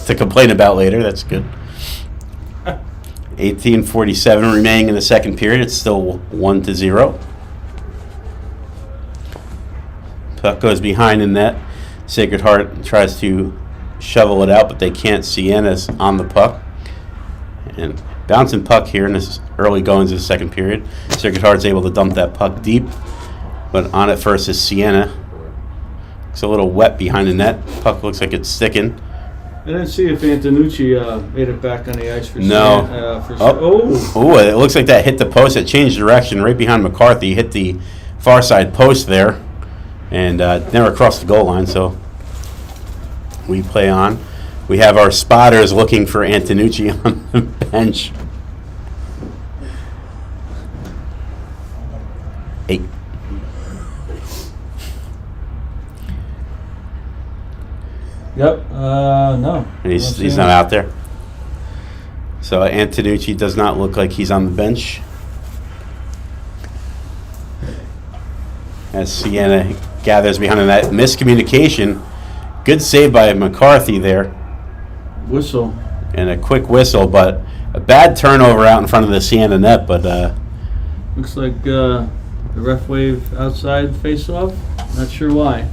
complain about later. That's good. 18:47 remaining in the second period. It's still 1-0. Puck goes behind the net. Sacred Heart tries to shovel it out, but they can't. Sienna's on the puck. And bouncing puck here in this early goings of the second period. Sacred Heart's able to dump that puck deep, but on it first is Sienna. It's a little wet behind the net. Puck looks like it's sticking. I didn't see if Antonucci made it back on the ice for No. It looks like that hit the post. It changed direction right behind McCarthy. Hit the far side post there, and never crossed the goal line. So we play on. We have our spotters looking for Antonucci on the bench. 8. Yep. No. He's not out there. So Antonucci does not look like he's on the bench. As Sienna gathers behind the net. Miscommunication. Good save by McCarthy there. Whistle. And a quick whistle, but a bad turnover out in front of the Sienna net. But looks like the ref wave outside face-off. Not sure why.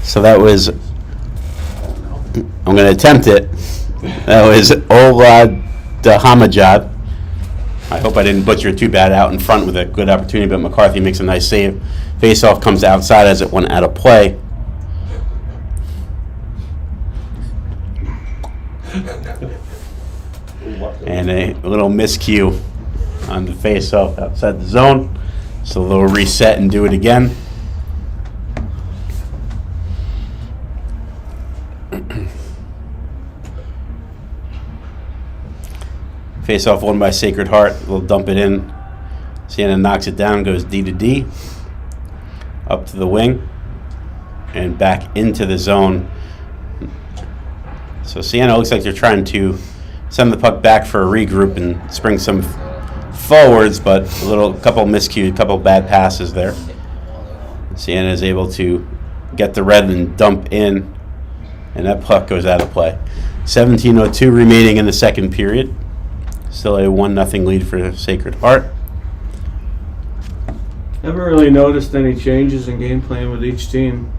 So that was, I'm going to attempt it. That was Olad Dahamajad. I hope I didn't butcher it too bad out in front with a good opportunity, but McCarthy makes a nice save. Face-off comes outside as it went out of play. And a little miscue on the face-off outside the zone. So they'll reset and do it again. Face-off won by Sacred Heart. They'll dump it in. Sienna knocks it down, goes D to D. Up to the wing. And back into the zone. So Sienna looks like they're trying to send the puck back for a regroup and spring some forwards, but couple miscued, couple bad passes there. Sienna is able to get the red and dump in, and that puck goes out of play. 17:02 remaining in the second period. Still a 1-0 lead for Sacred Heart. Haven't really noticed any changes in game plan with each team.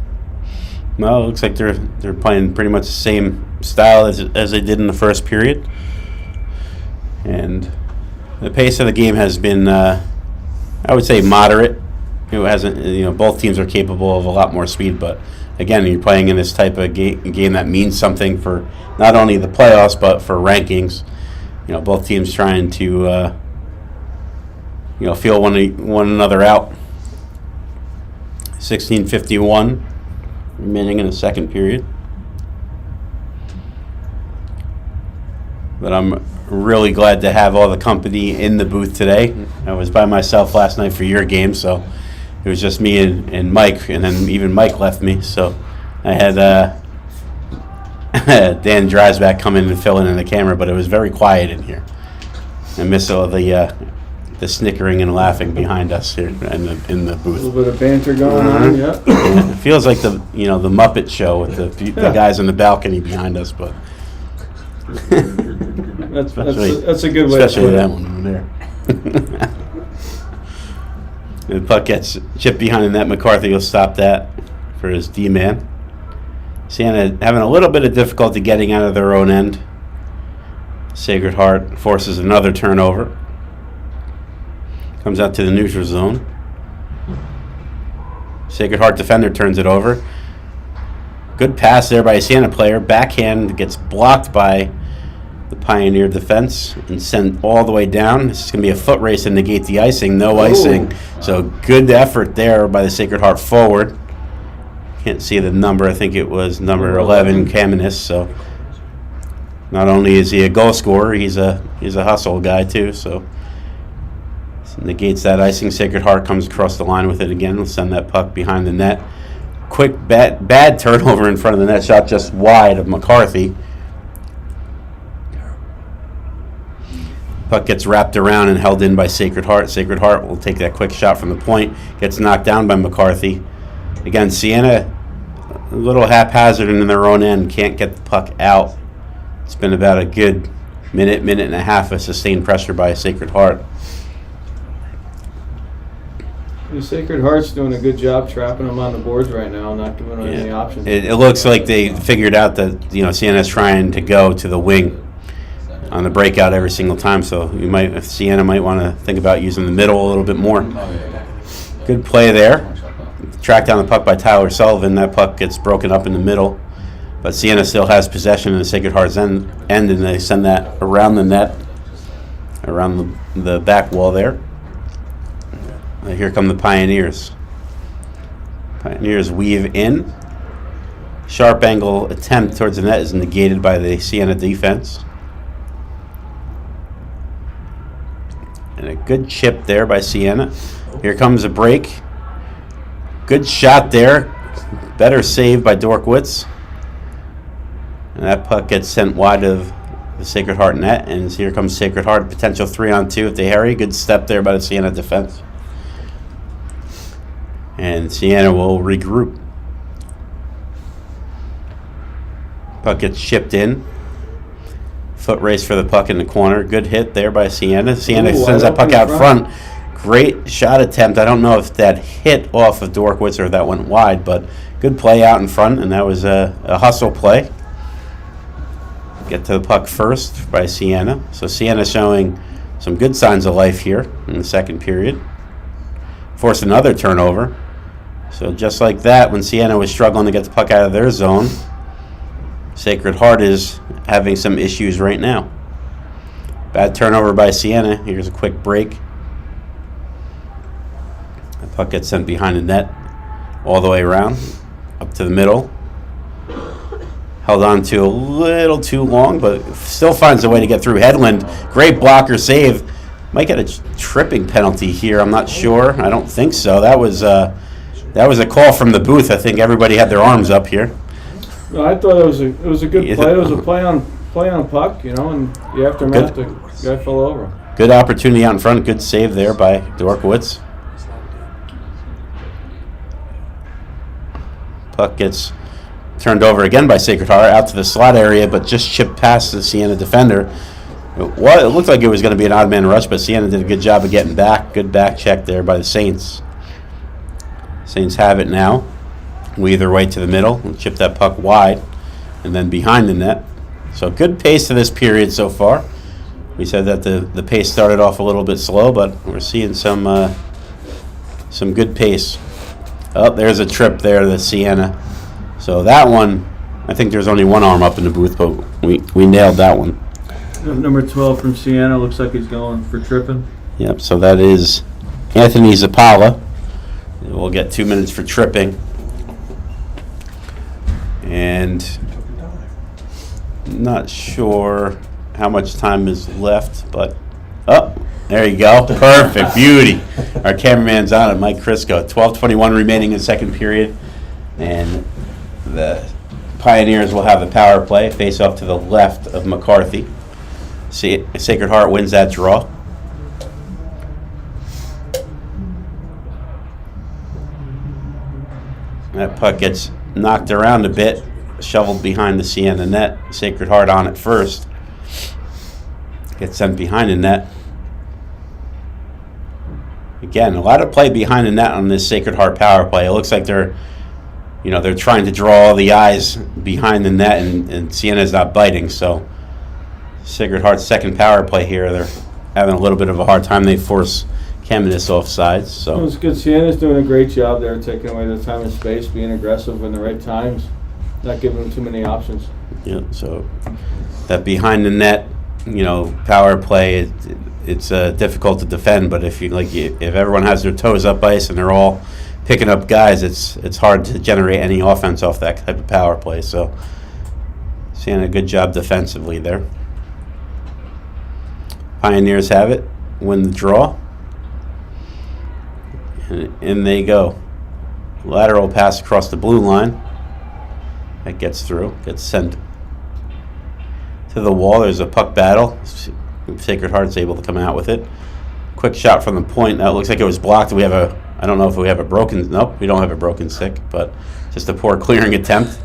Well, it looks like they're playing pretty much the same style as they did in the first period. And the pace of the game has been, I would say, moderate. It hasn't, both teams are capable of a lot more speed, but again, you're playing in this type of game that means something for not only the playoffs but for rankings. Both teams trying to feel one another out. 16:51 remaining in the second period. But I'm really glad to have all the company in the booth today. I was by myself last night for your game, so it was just me and Mike, and then even Mike left me. So I had Dan Dreisbach come in and fill in the camera, but it was very quiet in here. I miss all the snickering and laughing behind us here in the A booth. little bit of banter going on, yeah. It feels like the Muppet Show with the guys on the balcony behind us, but That's a good way to especially put that it. one over there. The puck gets chipped behind the net. McCarthy will stop that for his D-man. Sienna having a little bit of difficulty getting out of their own end. Sacred Heart forces another turnover. Comes out to the neutral zone. Sacred Heart defender turns it over. Good pass there by a Sienna player. Backhand gets blocked by the Pioneer defense and sent all the way down. This is going to be a foot race to negate the icing. No icing. So good effort there by the Sacred Heart forward. Can't see the number. I think it was number 11, Kamenis. So not only is he a goal scorer, he's a hustle guy too. So negates that icing. Sacred Heart comes across the line with it again. We'll send that puck behind the net. Quick bad turnover in front of the net. Shot just wide of McCarthy. Puck gets wrapped around and held in by Sacred Heart. Sacred Heart will take that quick shot from the point. Gets knocked down by McCarthy. Again, Sienna, a little haphazard in their own end. Can't get the puck out. It's been about a good minute and a half of sustained pressure by Sacred Heart. The Sacred Heart's doing a good job trapping them on the boards right now, not giving them any options. It looks like they figured out that Sienna's trying to go to the wing on the breakout every single time. So Sienna might want to think about using the middle a little bit more. Good play there. Tracked down the puck by Tyler Sullivan. That puck gets broken up in the middle, but Sienna still has possession in the Sacred Heart's end, and they send that around the net, around the back wall there. Here come the Pioneers. Pioneers weave in. Sharp angle attempt towards the net is negated by the Sienna defense. And a good chip there by Sienna. Here comes a break. Good shot there. Better save by Dorkwitz. And that puck gets sent wide of the Sacred Heart net. And here comes Sacred Heart. Potential 3-on-2 if they hurry. Good step there by the Sienna defense. And Sienna will regroup. Puck gets chipped in. Foot race for the puck in the corner. Good hit there by Sienna. Sienna sends that puck out front. Great shot attempt. I don't know if that hit off of Dorkwitz or if that went wide, but good play out in front, and that was a hustle play. Get to the puck first by Sienna. So Sienna showing some good signs of life here in the second period. Force another turnover. So just like that, when Sienna was struggling to get the puck out of their zone, Sacred Heart is having some issues right now. Bad turnover by Sienna. Here's a quick break. The puck gets sent behind the net all the way around, up to the middle. Held on to a little too long, but still finds a way to get through. Headland, great blocker save. Might get a tripping penalty here. I'm not sure. I don't think so. That was a call from the booth. I think everybody had their arms up here. No, I thought it was a good play. It was a play on puck, and the aftermath, the guy fell over. Good opportunity out in front. Good save there by Dorkwitz. Puck gets turned over again by Sacred Heart out to the slot area, but just chipped past the Sienna defender. It looked like it was going to be an odd man rush, but Sienna did a good job of getting back. Good back check there by the Saints. Saints have it now. We either way to the middle and chip that puck wide and then behind the net. So good pace to this period so far. We said that the pace started off a little bit slow, but we're seeing some good pace. Oh, there's a trip there to Sienna. So that one, I think there's only one arm up in the booth, but we nailed that one. Number 12 from Sienna looks like he's going for tripping. Yep, so that is Anthony Zappala. We'll get 2 minutes for tripping. And not sure how much time is left, but there you go. Perfect. Beauty. Our cameraman's on it, Mike Crisco. 12:21 remaining in second period. And the Pioneers will have the power play, face off to the left of McCarthy. Sacred Heart wins that draw. That puck gets knocked around a bit, shoveled behind the Sienna net. Sacred Heart on it first. Gets sent behind the net. Again, a lot of play behind the net on this Sacred Heart power play. It looks like they're trying to draw all the eyes behind the net, and Sienna's not biting. So Sacred Heart's second power play here, they're having a little bit of a hard time. They force Kamenis off sides. So it's good. Sienna's doing a great job there, taking away the time and space, being aggressive in the right times, not giving them too many options. yeah, so that behind the net, power play, it's difficult to defend. But if everyone has their toes up ice and they're all picking up guys, it's hard to generate any offense off that type of power play. So Sienna, good job defensively there. Pioneers have it, win the draw. And in they go. Lateral pass across the blue line. That gets through, gets sent to the wall. There's a puck battle. Sacred Heart's able to come out with it. Quick shot from the point. That looks like it was blocked. I don't know if we have a broken, nope, we don't have a broken stick, but just a poor clearing attempt.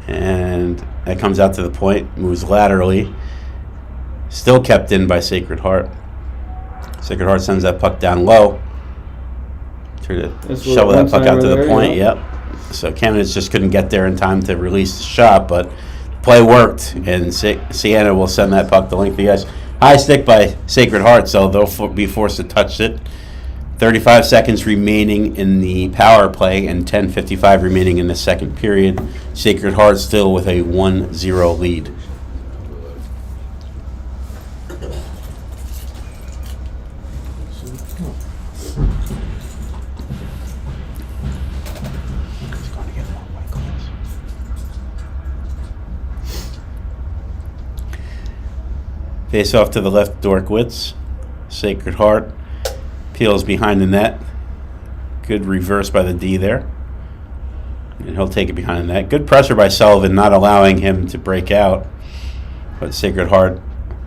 And that comes out to the point, moves laterally. Still kept in by Sacred Heart. Sacred Heart sends that puck down low. Try to shovel that puck out to the point. Yep. So Kamenis just couldn't get there in time to release the shot, but play worked, and Sienna will send that puck the length of the ice. High stick by Sacred Heart, so they'll be forced to touch it. 35 seconds remaining in the power play and 10:55 remaining in the second period. Sacred Heart still with a 1-0 lead. Face off to the left, Dorkwitz. Sacred Heart peels behind the net. Good reverse by the D there. And he'll take it behind the net. Good pressure by Sullivan, not allowing him to break out. But Sacred Heart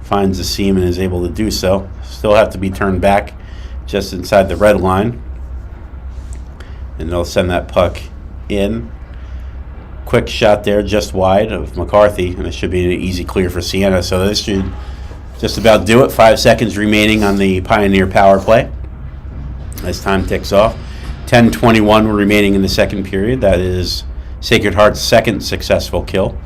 finds the seam and is able to do so. Still have to be turned back just inside the red line. And they'll send that puck in. Quick shot there, just wide of McCarthy. And it should be an easy clear for Sienna. So this should just about do it. 5 seconds remaining on the Pioneer power play as time ticks off. 10:21 remaining in the second period. That is Sacred Heart's second successful kill.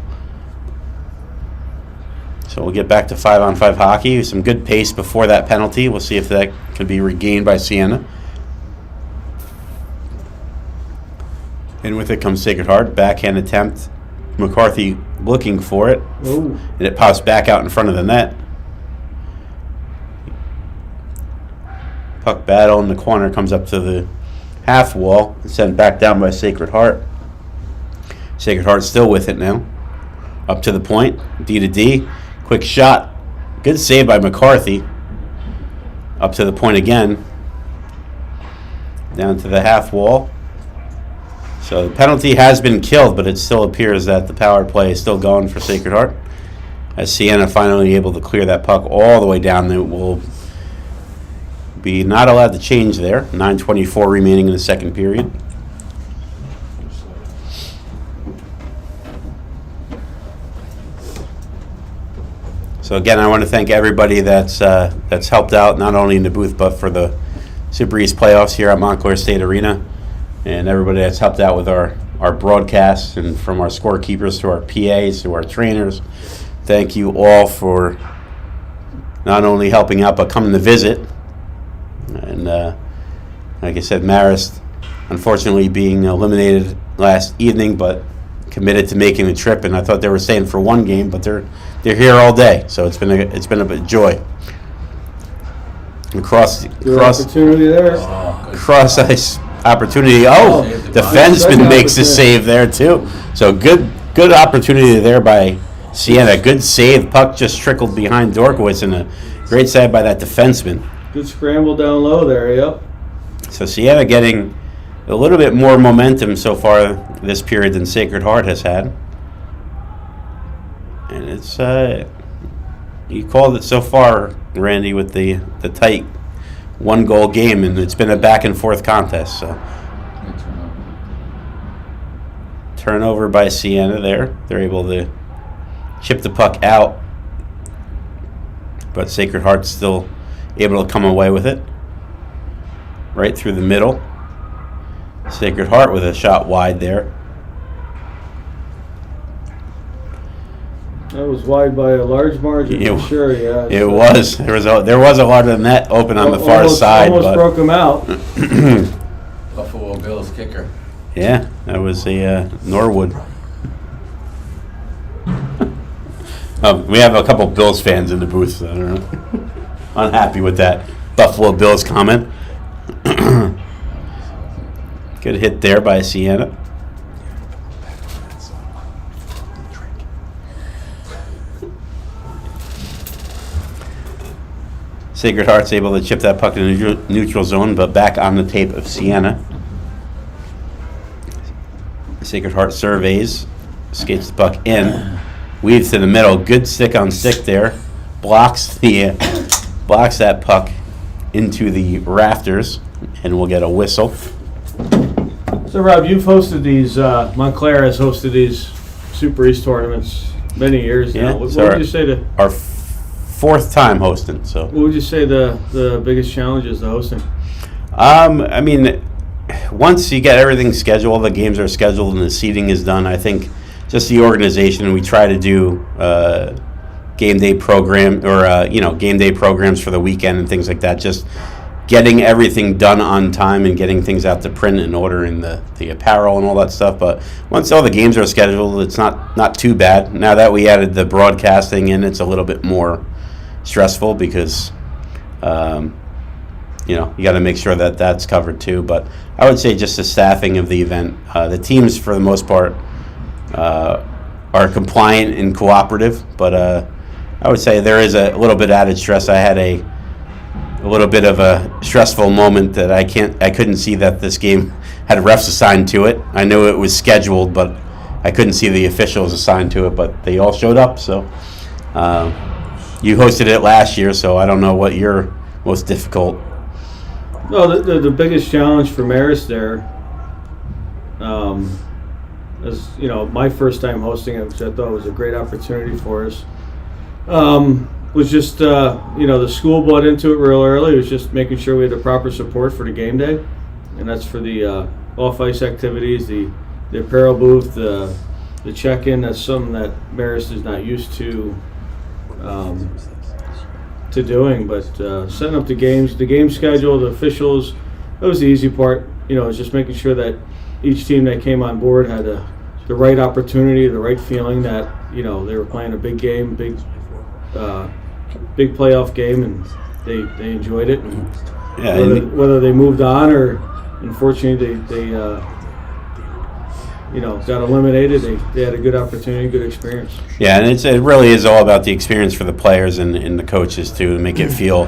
So we'll get back to 5-on-5 hockey. Some good pace before that penalty. We'll see if that can be regained by Sienna. And with it comes Sacred Heart. Backhand attempt. McCarthy looking for it. Ooh. And it pops back out in front of the net. Puck battle in the corner, comes up to the half wall and sent back down by Sacred Heart. Sacred Heart still with it now. Up to the point, D to D. Quick shot. Good save by McCarthy. Up to the point again. Down to the half wall. So the penalty has been killed, but it still appears that the power play is still going for Sacred Heart. As Sienna finally able to clear that puck all the way down, it will be not allowed to change there. 9:24 remaining in the second period. So again, I want to thank everybody that's helped out, not only in the booth, but for the Super East playoffs here at Montclair State Arena, and everybody that's helped out with our broadcasts, and from our scorekeepers to our PAs to our trainers. Thank you all for not only helping out, but coming to visit. And like I said, Marist unfortunately being eliminated last evening, but committed to making the trip. And I thought they were staying for one game, but they're they're here all day. So it's been a joy. Good opportunity there. Cross ice opportunity. Oh, defenseman makes a save there too. So good opportunity there by Sienna. Good save. Puck just trickled behind Dorkowitz, and a great save by that defenseman. Good scramble down low there. Yep. So Sienna getting a little bit more momentum so far this period than Sacred Heart has had. And it's you called it so far, Randy, with the tight 1-goal game, and it's been a back and forth contest. So turnover by Sienna there. They're able to chip the puck out, but Sacred Heart's still able to come away with it. Right through the middle. Sacred Heart with a shot wide there. That was wide by a large margin for sure. Yeah, it was. There was a lot of net open on the far side. Almost broke him out. Buffalo Bills kicker. Yeah, that was a Norwood. We have a couple Bills fans in the booth, so I don't know. Unhappy with that Buffalo Bills comment. Good hit there by Sienna. Sacred Heart's able to chip that puck in the neutral zone, but back on the tape of Sienna. Sacred Heart surveys, skates the puck in, weaves to the middle. Good stick on stick there. Blocks that puck into the rafters, and we'll get a whistle. So, Rob, you've hosted these, Montclair has hosted these Super East tournaments many years now. What would you say to... Our fourth time hosting, so... What would you say the biggest challenges to hosting? I mean, once you get everything scheduled, the games are scheduled and the seating is done, I think just the organization, we try to do game day program or, game day programs for the weekend and things like that, just getting everything done on time and getting things out to print and ordering the apparel and all that stuff. But once all the games are scheduled, it's not too bad. Now that we added the broadcasting in, it's a little bit more stressful because, you got to make sure that that's covered too. But I would say just the staffing of the event. The teams, for the most part, are compliant and cooperative. But I would say there is a little bit added stress. I had a little bit of a stressful moment that I couldn't see that this game had refs assigned to it. I knew it was scheduled, but I couldn't see the officials assigned to it, but they all showed up. So you hosted it last year, so I don't know what your most difficult. No, the biggest challenge for Marist there, is my first time hosting it, which I thought was a great opportunity for us. Was just, the school bought into it real early. It was just making sure we had the proper support for the game day. And that's for the off-ice activities, the apparel booth, the check-in. That's something that Marist is not used to doing. But setting up the games, the game schedule, the officials, that was the easy part. It was just making sure that each team that came on board had the right opportunity, the right feeling that, they were playing a big game, big playoff game, and they enjoyed it. And whether they moved on or, unfortunately, they got eliminated, they had a good opportunity, good experience. Yeah, and it really is all about the experience for the players and the coaches too, to make it feel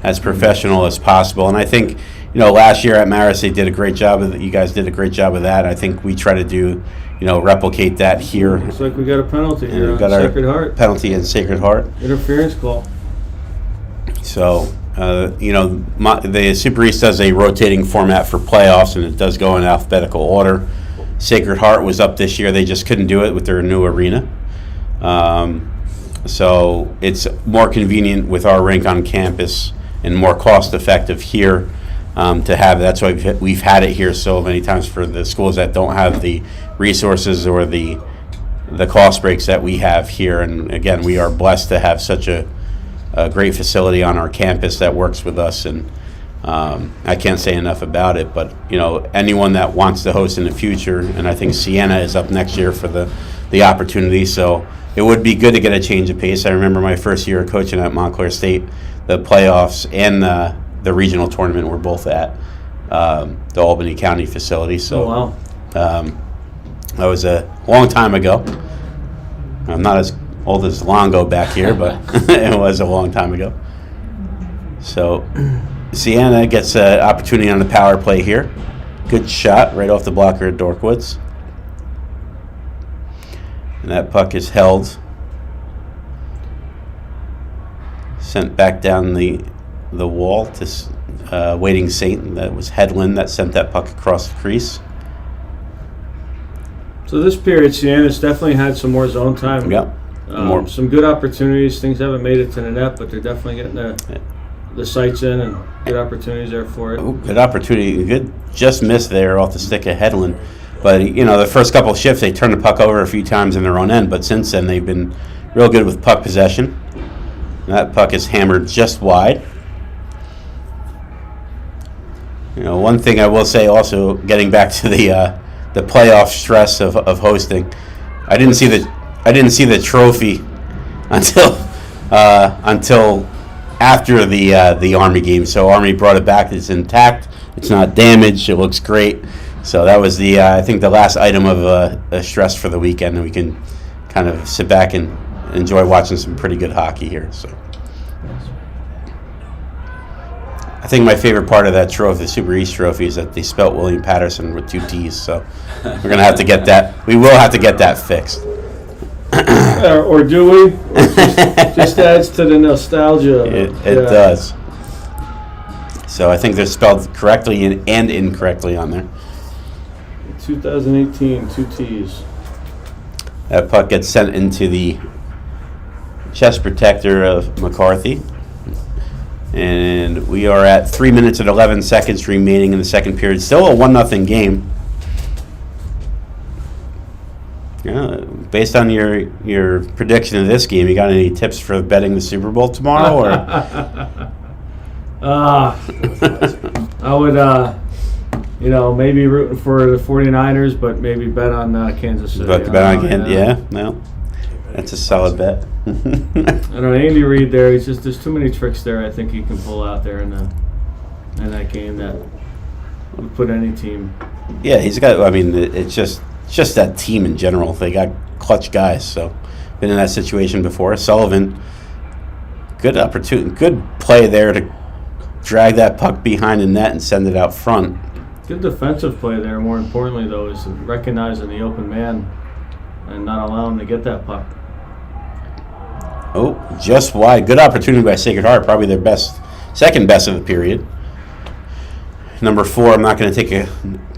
as professional as possible. And I think, last year at Marist, they did a great job of you guys did a great job of that. I think we try to do, replicate that here. Looks like we got a penalty and here on Sacred Heart. Penalty in Sacred Heart. Interference call. So, the Super East does a rotating format for playoffs, and it does go in alphabetical order. Sacred Heart was up this year. They just couldn't do it with their new arena. So it's more convenient with our rink on campus and more cost-effective here to have. That's why we've had it here so many times for the schools that don't have the resources or the cost breaks that we have here. And again, we are blessed to have such a great facility on our campus that works with us. And I can't say enough about it, but anyone that wants to host in the future, and I think Sienna is up next year for the opportunity, so it would be good to get a change of pace. I remember my first year of coaching at Montclair State, the playoffs and the regional tournament were both at the Albany County facility. So, wow. That was a long time ago. I'm not as old as Longo back here, but it was a long time ago. So Sienna gets an opportunity on the power play here. Good shot right off the blocker at Dorkwoods. And that puck is held. Sent back down the wall to Waiting Saint. That was Headland that sent that puck across the crease. So this period, Sienna's definitely had some more zone time. Yep. Some good opportunities. Things haven't made it to the net, but they're definitely getting the sights in and good opportunities there for it. Oh, good opportunity. Good. Just missed there off the stick of Headland. But, the first couple of shifts, they turned the puck over a few times in their own end. But since then, they've been real good with puck possession. And that puck is hammered just wide. One thing I will say also, getting back to the playoff stress of hosting, I didn't see the trophy until after the Army game. So Army brought it back. It's intact. It's not damaged. It looks great. So that was I think the last item of stress for the weekend, and we can kind of sit back and enjoy watching some pretty good hockey here. So I think my favorite part of that trophy, the Super East trophy, is that they spelt William Patterson with 2 T's. So we're gonna have to get that. We will have to get that fixed. Or do we? It just adds to the nostalgia. It does. So I think they're spelled correctly and incorrectly on there. 2018, 2 T's. That puck gets sent into the chest protector of McCarthy. And we are at 3 minutes and 11 seconds remaining in the second period. Still a 1-0 game. Based on your prediction of this game, you got any tips for betting the Super Bowl tomorrow? Or I would, maybe rooting for the 49ers, but maybe bet on Kansas City. Bet on Kansas? Yeah, well, that's a solid bet. I don't know, Andy Reid there. There's too many tricks there. I think he can pull out there in that game that would put any team. Yeah, he's got. I mean, it's just that team in general. They got clutch guys. So, been in that situation before. Sullivan, good opportunity, good play there to drag that puck behind the net and send it out front. Good defensive play there. More importantly, though, is recognizing the open man and not allowing him to get that puck. Oh, just wide. Good opportunity by Sacred Heart. Probably their second best of the period. Number 4, I'm not going to take a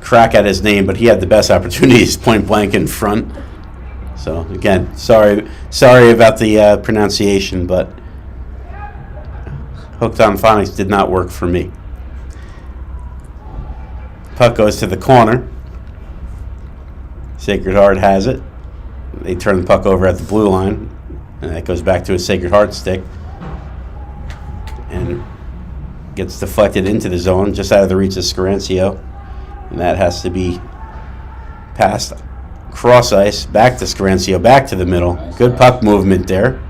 crack at his name, but he had the best opportunities point blank in front. So, again, sorry about the pronunciation, but hooked on phonics did not work for me. Puck goes to the corner. Sacred Heart has it. They turn the puck over at the blue line, and that goes back to a Sacred Heart stick. And gets deflected into the zone, just out of the reach of Scarancio. And that has to be passed cross ice, back to Scarancio, back to the middle. Good puck movement there.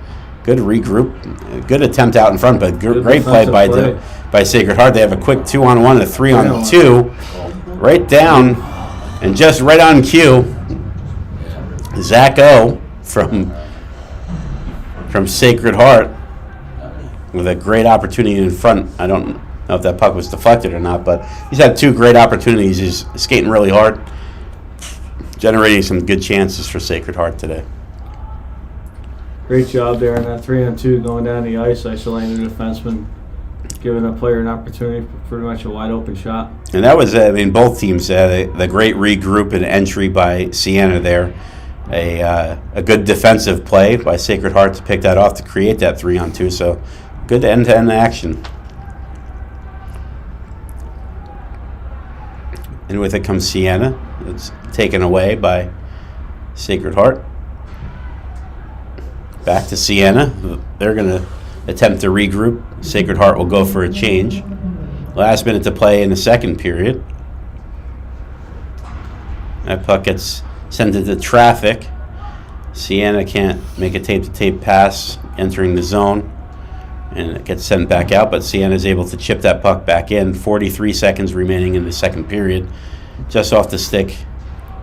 Good regroup. Good attempt out in front, but great play by Sacred Heart. They have a quick 2-on-1 and a 3-on-2. Right down, and just right on cue, Zach O from Sacred Heart with a great opportunity in front. I don't know if that puck was deflected or not, but he's had 2 great opportunities. He's skating really hard, generating some good chances for Sacred Heart today. Great job there in that 3-on-2, going down the ice, isolating the defenseman, giving a player an opportunity for pretty much a wide open shot. And that was, both teams had the great regroup and entry by Sienna there. A good defensive play by Sacred Heart to pick that off to create that 3-on-2. So good end-to-end action. And with it comes Sienna. It's taken away by Sacred Heart. Back to Sienna. They're going to attempt to regroup. Sacred Heart will go for a change. Last minute to play in the second period. That puck gets sent into traffic. Sienna can't make a tape-to-tape pass entering the zone, and it gets sent back out, but Sienna is able to chip that puck back in. 43 seconds remaining in the second period, just off the stick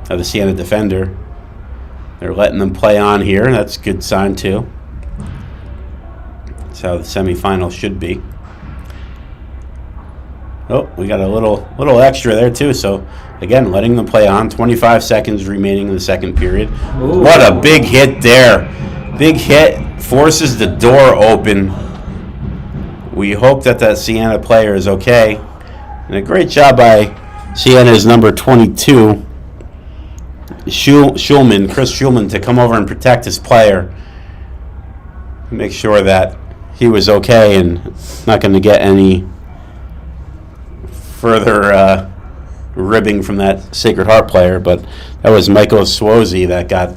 of the Sienna defender. They're letting them play on here. That's a good sign, too. That's how the semifinal should be. Oh, we got a little extra there, too. So, again, letting them play on. 25 seconds remaining in the second period. Ooh. What a big hit there. Big hit. Forces the door open. We hope that Sienna player is okay. And a great job by Sienna's number 22, Chris Schulman, to come over and protect his player. Make sure that he was okay and not going to get any further ribbing from that Sacred Heart player. But that was Michael Swozy that got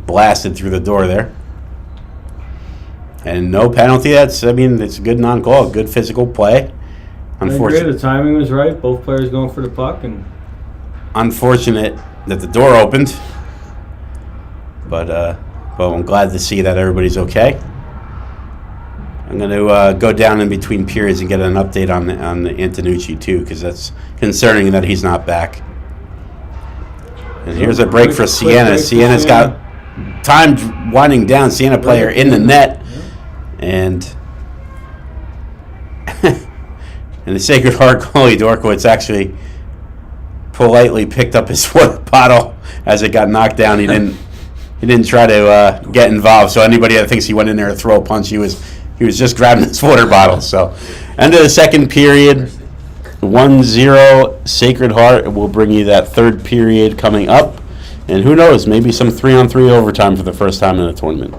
blasted through the door there. And no penalty. It's a good non-call, good physical play. I agree. The timing was right. Both players going for the puck, and unfortunate that the door opened. But I'm glad to see that everybody's okay. I'm going to go down in between periods and get an update on the Antonucci too, because that's concerning that he's not back. And here's a break for Sienna. Sienna's got time winding down. Sienna player in the net. And the Sacred Heart goalie, Dorkowitz, actually politely picked up his water bottle as it got knocked down. He didn't try to get involved. So anybody that thinks he went in there to throw a punch, he was just grabbing his water bottle. So end of the second period, 1-0 Sacred Heart. We'll bring you that third period coming up. And who knows, maybe some 3-on-3 overtime for the first time in a tournament.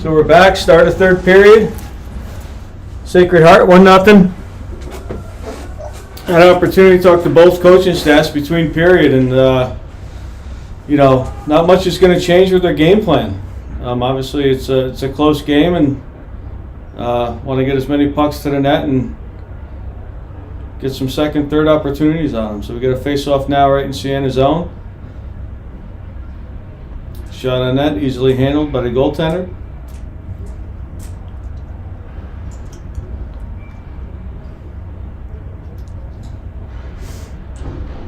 So we're back, start of third period. Sacred Heart, 1-0. Had an opportunity to talk to both coaching staffs between period, and not much is going to change with their game plan. Obviously, it's a close game, and want to get as many pucks to the net and get some second, third opportunities on them. So we get a face-off now right in Sienna's zone. Shot on net, easily handled by the goaltender.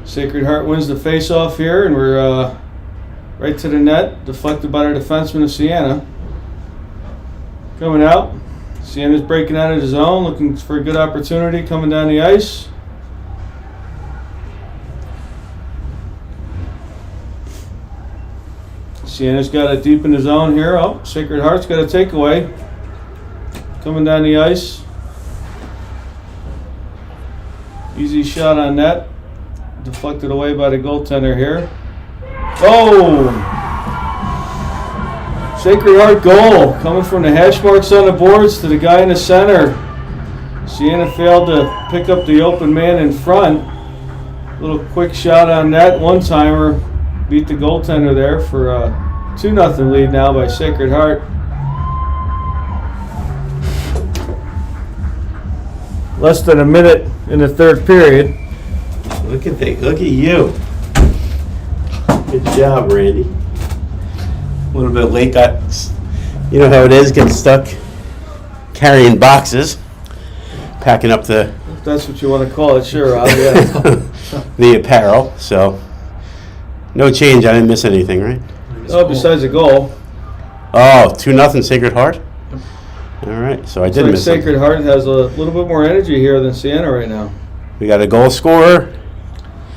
Sacred Heart wins the face-off here, and we're right to the net, deflected by the defenseman of Sienna. Coming out, Sienna's breaking out of the zone, looking for a good opportunity, coming down the ice. Sienna's got it deep in the zone here. Oh, Sacred Heart's got a takeaway. Coming down the ice. Easy shot on net. Deflected away by the goaltender here. Oh! Sacred Heart goal. Coming from the hash marks on the boards to the guy in the center. Sienna failed to pick up the open man in front. Little quick shot on net. One-timer. Beat the goaltender there for a 2-0 lead now by Sacred Heart. Less than a minute in the third period. Look at you. Good job, Randy. A little bit late. You know how it is, getting stuck carrying boxes, packing up the. If that's what you want to call it, sure, Rob. Yeah. The apparel. So no change. I didn't miss anything, right? Oh, besides the goal. Oh, 2-0 Sacred Heart. All right, so I did miss something. Sacred Heart has a little bit more energy here than Sienna right now. We got a goal scorer.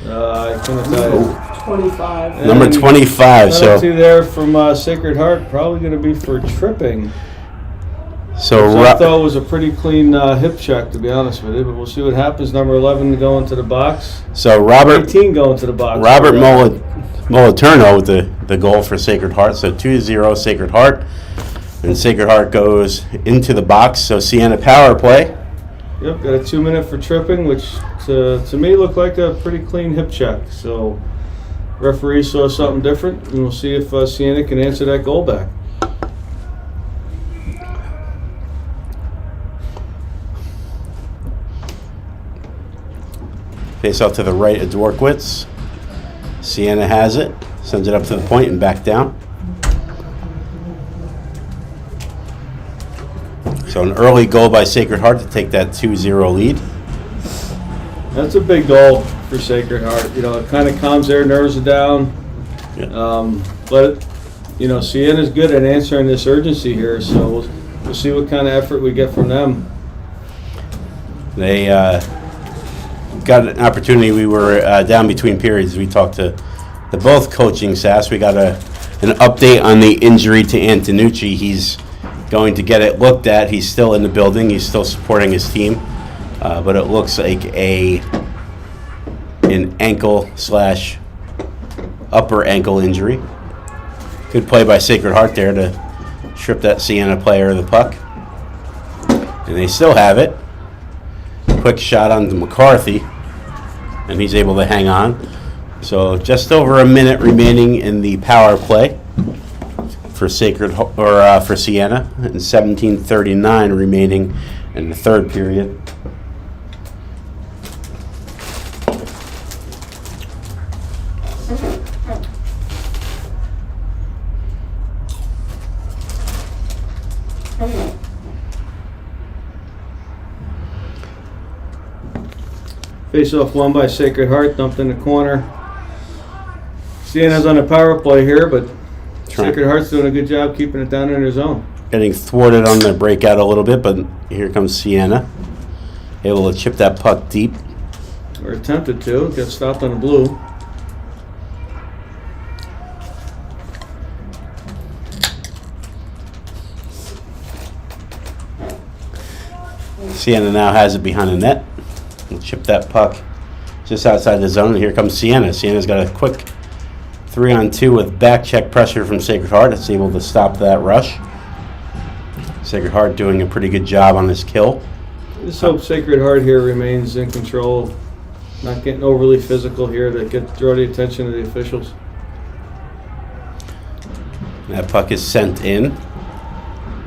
I couldn't tell you. 25. Number 25. So penalty there from Sacred Heart, probably going to be for tripping. So I thought it was a pretty clean hip check, to be honest with you, but we'll see what happens. Number 11 going to the box. So Robert 18 going to the box. Robert Moliterno with the goal for Sacred Heart. So 2-0 Sacred Heart. And Sacred Heart goes into the box. So Sienna power play. Yep, got a 2-minute for tripping, which to me looked like a pretty clean hip check. So referee saw something different, and we'll see if Sienna can answer that goal back. Face out to the right of Dworkwitz. Sienna has it. Sends it up to the point and back down. So an early goal by Sacred Heart to take that 2-0 lead. That's a big goal for Sacred Heart. It kind of calms their nerves down. Yeah. But Sienna's good at answering this urgency here, so we'll see what kind of effort we get from them. They got an opportunity. We were down between periods. We talked to the both coaching staffs. We got an update on the injury to Antonucci. He's going to get it looked at. He's still in the building. He's still supporting his team. But it looks like an ankle/upper ankle injury. Good play by Sacred Heart there to strip that Sienna player of the puck. And they still have it. Quick shot on to McCarthy, and he's able to hang on. So just over a minute remaining in the power play for for Sienna, and 17:39 remaining in the third period. Face-off won by Sacred Heart, dumped in the corner. Sienna's on a power play here, but Sacred Heart's doing a good job keeping it down in their zone. Getting thwarted on the breakout a little bit, but here comes Sienna. Able to chip that puck deep. Or attempted to, got stopped on the blue. Sienna now has it behind the net. We'll chip that puck just outside the zone. And here comes Sienna. Sienna's got a quick 3-on-2 with back check pressure from Sacred Heart. It's able to stop that rush. Sacred Heart doing a pretty good job on this kill. Just hope Sacred Heart here remains in control, not getting overly physical here to draw the attention of the officials. That puck is sent in,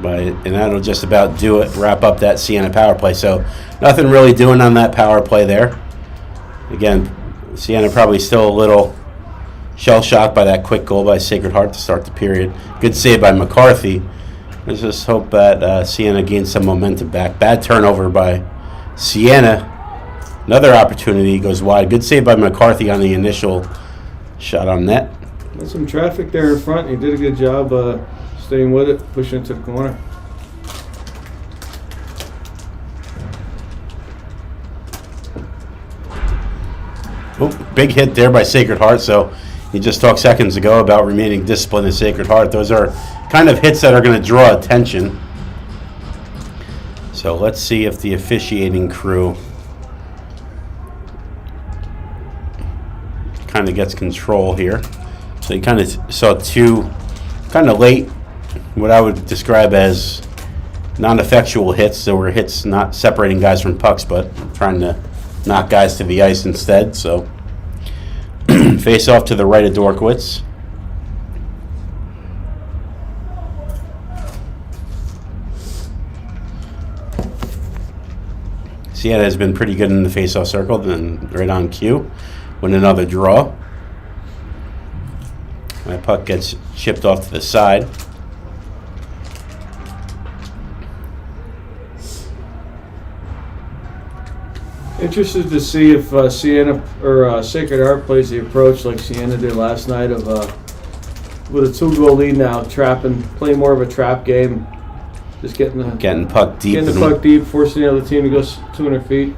and that'll just about do it, wrap up that Sienna power play. So nothing really doing on that power play there. Again, Sienna probably still a little shell-shocked by that quick goal by Sacred Heart to start the period. Good save by McCarthy. Let's just hope that Sienna gains some momentum back. Bad turnover by Sienna. Another opportunity goes wide. Good save by McCarthy on the initial shot on net. There's some traffic there in front. He did a good job staying with it, pushing it to the corner. Oh, big hit there by Sacred Heart. So you just talked seconds ago about remaining disciplined in Sacred Heart. Those are kind of hits that are going to draw attention. So let's see if the officiating crew kind of gets control here. So you kind of saw two kind of late, what I would describe as non-effectual hits. There were hits not separating guys from pucks, but trying to knock guys to the ice instead. So face off to the right of Dorkowitz. Sienna has been pretty good in the face-off circle, then right on cue. Win another draw. My puck gets chipped off to the side. Interested to see if Sienna or Sacred Heart plays the approach like Sienna did last night of with a 2-goal lead now, playing more of a trap game, just getting puck deep. Getting the puck deep, forcing the other team to go 200 feet.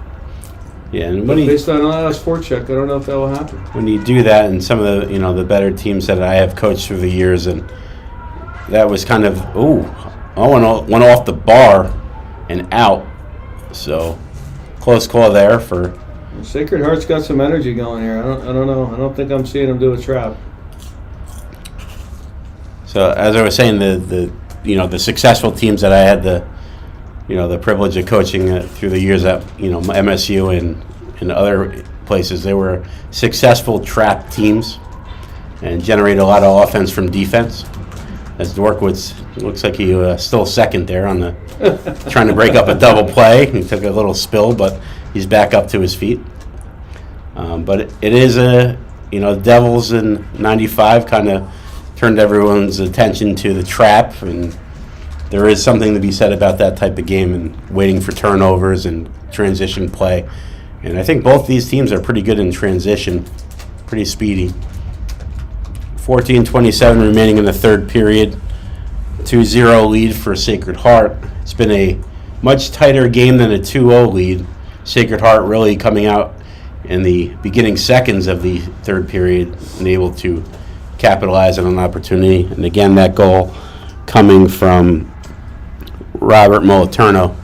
Yeah, and based on the last forecheck, I don't know if that will happen. When you do that, and some of the the better teams that I have coached through the years, and that was kind of went off the bar and out. So close call there for Sacred Heart's got some energy going here. I don't know. I don't think I'm seeing them do a trap. So as I was saying, the successful teams that I had the privilege of coaching through the years at MSU and other places, they were successful trap teams and generated a lot of offense from defense. As Dorkowitz looks like he still second there on the trying to break up a double play. He took a little spill, but he's back up to his feet. But it is Devils in '95 kind of turned everyone's attention to the trap, and there is something to be said about that type of game and waiting for turnovers and transition play. And I think both these teams are pretty good in transition, pretty speedy. 14:27 remaining in the third period. 2-0 lead for Sacred Heart. It's been a much tighter game than a 2-0 lead. Sacred Heart really coming out in the beginning seconds of the third period and able to capitalize on an opportunity. And again, that goal coming from Robert Moliterno.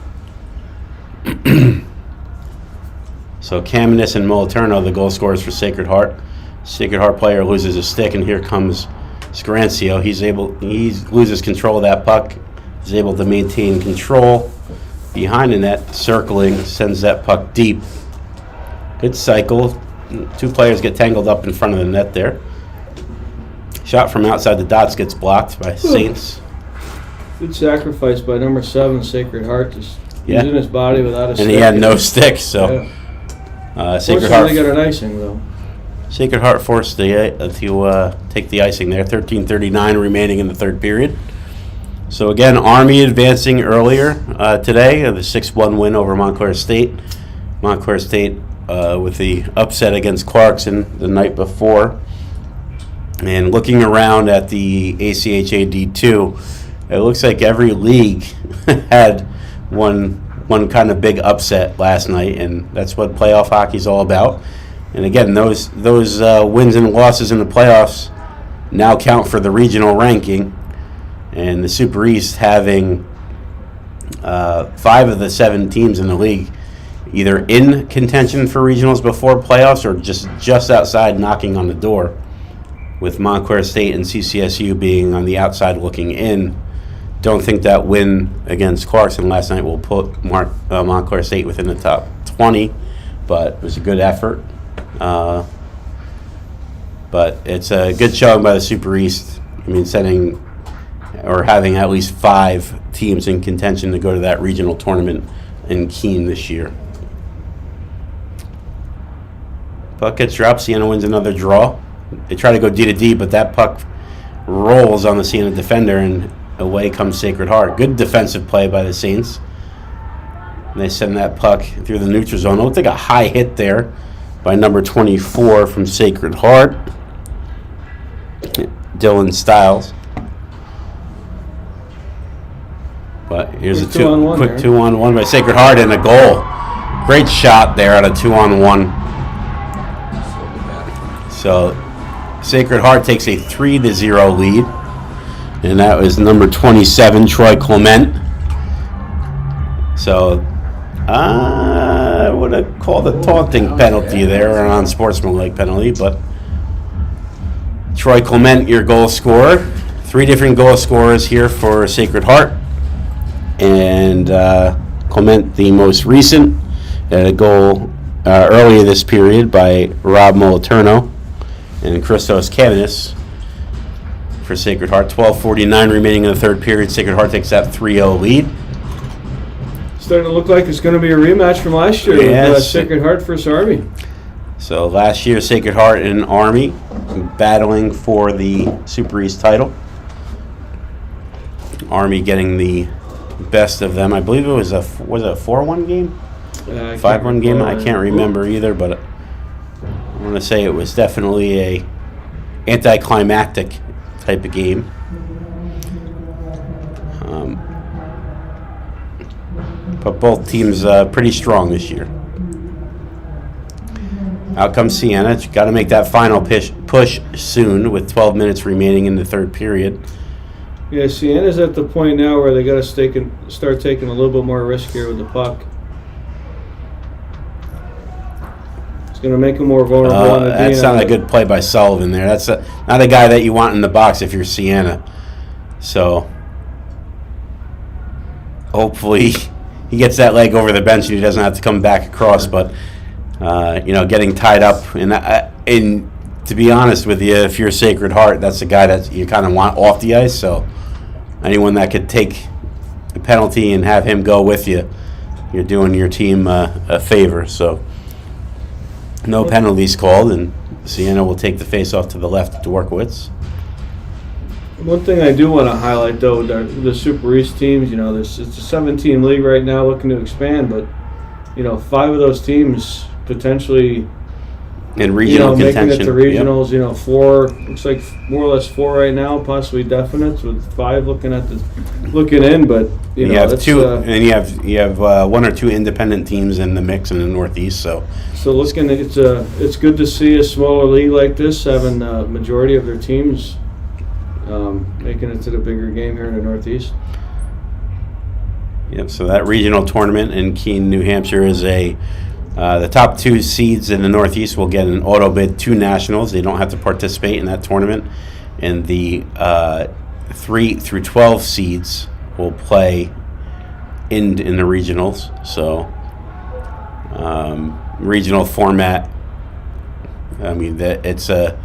So Kamenis and Moliterno, the goal scorers for Sacred Heart. Sacred Heart player loses a stick, and here comes Scarancio. He loses control of that puck. He's able to maintain control behind the net, circling, sends that puck deep. Good cycle. Two players get tangled up in front of the net there. Shot from outside the dots gets blocked by Saints. Good sacrifice by number 7, Sacred Heart, just using his body without a stick. And he had no stick, so Sacred Heart. They got an icing though. Sacred Heart forced to take the icing there. 13:39 remaining in the third period. So again, Army advancing earlier today, the 6-1 win over Montclair State. Montclair State with the upset against Clarkson the night before. And looking around at the ACHA D2, it looks like every league had one kind of big upset last night, and that's what playoff hockey is all about. And again, those wins and losses in the playoffs now count for the regional ranking, and the Super East having 5 of the 7 teams in the league either in contention for regionals before playoffs or just outside knocking on the door, with Montclair State and CCSU being on the outside looking in. don't think that win against Clarkson last night will put Montclair State within the top 20, but it was a good effort. But it's a good showing by the Super East. I mean, having at least 5 teams in contention to go to that regional tournament in Keene this year. Puck gets dropped. Sienna wins another draw. They try to go D to D, but that puck rolls on the Sienna defender, and away comes Sacred Heart. Good defensive play by the Saints. And they send that puck through the neutral zone. It looked like a high hit there by number 24 from Sacred Heart, Dylan Stiles. But here's a quick 2-on-1 by Sacred Heart and a goal. Great shot there on a 2-on-1. So Sacred Heart takes a 3-0 lead, and that was number 27, Troy Clement. So I would have called a taunting penalty there, or an unsportsmanlike penalty, but Troy Clement, your goal scorer. 3 different goal scorers here for Sacred Heart, and Clement the most recent, a goal earlier this period by Rob Moliterno and Christos Cavanis for Sacred Heart. 12:49 remaining in the third period. Sacred Heart takes that 3-0 lead. Starting to look like it's going to be a rematch from last year with Sacred Heart versus Army. So last year, Sacred Heart and Army battling for the Super East title. Army getting the best of them. I believe it was a 4-1 game? 5-1 game? I can't remember either, but I want to say it was definitely a anticlimactic type of game. But both teams pretty strong this year. Out comes Sienna. Got to make that final push soon with 12 minutes remaining in the third period. Yeah, Sienna's at the point now where they got to start taking a little bit more risk here with the puck. It's going to make them more vulnerable on the D. That's not a good play by Sullivan there. That's not a guy that you want in the box if you're Sienna. So hopefully he gets that leg over the bench and he doesn't have to come back across. But getting tied up, and to be honest with you, if you're Sacred Heart, that's the guy that you kind of want off the ice. So anyone that could take a penalty and have him go with you, you're doing your team a favor. So no penalties called, and Sienna will take the face-off to the left to Dworkowitz. One thing I do want to highlight, though, the Super East teams, it's a 7-team league right now looking to expand, but, 5 of those teams potentially in regional contention. Making it to regionals, yep. 4, looks like more or less 4 right now, possibly definites, with 5 looking in, but you have 2, and you have 1 or 2 independent teams in the mix in the Northeast. So looking, it's good to see a smaller league like this having the majority of their teams making it to the bigger game here in the Northeast. Yep. So that regional tournament in Keene, New Hampshire, is the top 2 seeds in the Northeast will get an auto bid to nationals. They don't have to participate in that tournament, and the 3 through 12 seeds will play in the regionals. So regional format. I mean, it's a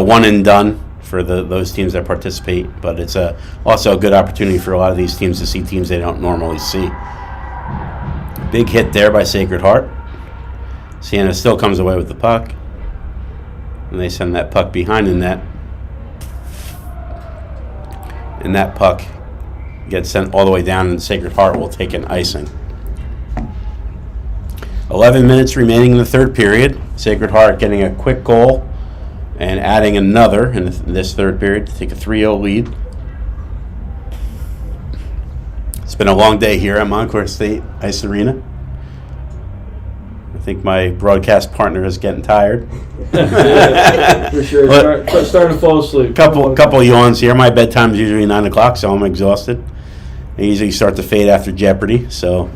one and done for those teams that participate, but it's also a good opportunity for a lot of these teams to see teams they don't normally see. Big hit there by Sacred Heart. Sienna still comes away with the puck, and they send that puck behind the net, and that puck gets sent all the way down, and Sacred Heart will take an icing. 11 minutes remaining in the third period. Sacred Heart getting a quick goal and adding another in this third period to take a 3-0 lead. It's been a long day here at Montclair State Ice Arena. I think my broadcast partner is getting tired. For sure. Starting to fall asleep. Couple yawns here. My bedtime is usually 9 o'clock, so I'm exhausted. I usually start to fade after Jeopardy, so.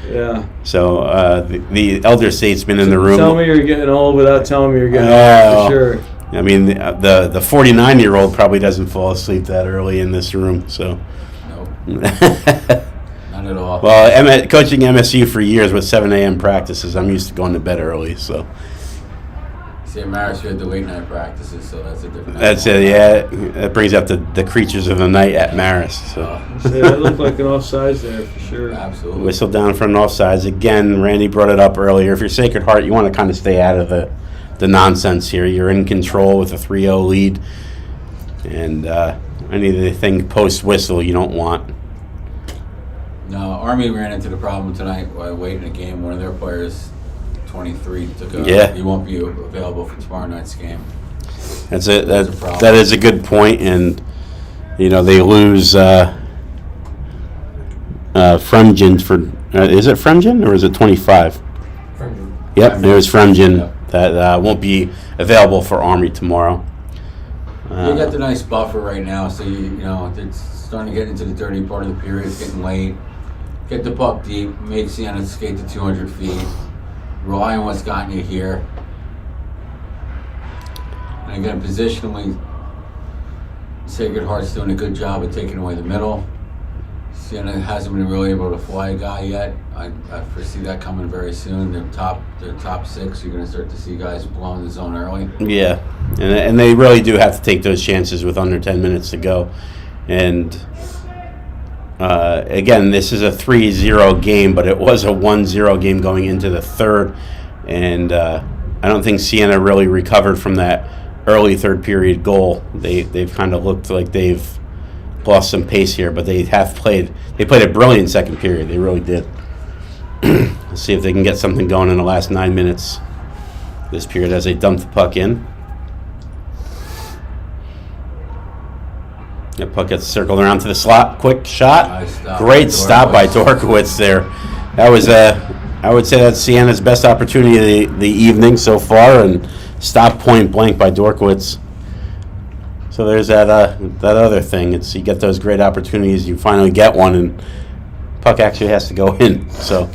Yeah. So the elder statesman in the room. Tell me you're getting old without telling me you're getting old, for sure. I mean, the 49-year-old probably doesn't fall asleep that early in this room. So, Nope. Not at all. well, coaching MSU for years with 7 a.m. practices, I'm used to going to bed early. So See, at Marist, we had the late night practices, so that's a different. that's it. Yeah, that brings out the creatures of the night at Marist. So. Yeah, it looked like an offsides there for sure. Absolutely. Whistle down from offsides. Again, Randy brought it up earlier. If you're Sacred Heart, you want to kind of stay out of the nonsense here. You're in control with a 3-0 lead. And anything post-whistle you don't want. No, Army ran into the problem tonight while waiting a game. One of their players, 23, took a. Yeah. He won't be available for tomorrow night's game. That's it. That's a problem. That is a good point. And, they lose Fremgen for... is it Fremgen or is it 25? Yep, there's Fremgen. Yep. That won't be available for Army tomorrow. You got the nice buffer right now, so it's starting to get into the dirty part of the period. It's getting late. Get the puck deep. Make Sienna skate to 200 feet. Rely on what's gotten you here. And again, positionally, Sacred Heart's doing a good job of taking away the middle. Sienna hasn't been really able to fly a guy yet. I foresee that coming very soon. Their top 6, you're going to start to see guys blowing the zone early. Yeah, and they really do have to take those chances with under 10 minutes to go. And again, this is a 3-0 game, but it was a 1-0 game going into the third. And I don't think Sienna really recovered from that early third period goal. They've kind of looked like they've lost some pace here, but they played a brilliant second period. They really did. Let's see if they can get something going in the last 9 minutes this period as they dump the puck in. The puck gets circled around to the slot. Quick shot. Nice stop. Great stop by Dorkowitz there. That was I would say that's Sienna's best opportunity of the evening so far, and stop point blank by Dorkowitz. So there's that other thing. It's you get those great opportunities, you finally get one, and puck actually has to go in. So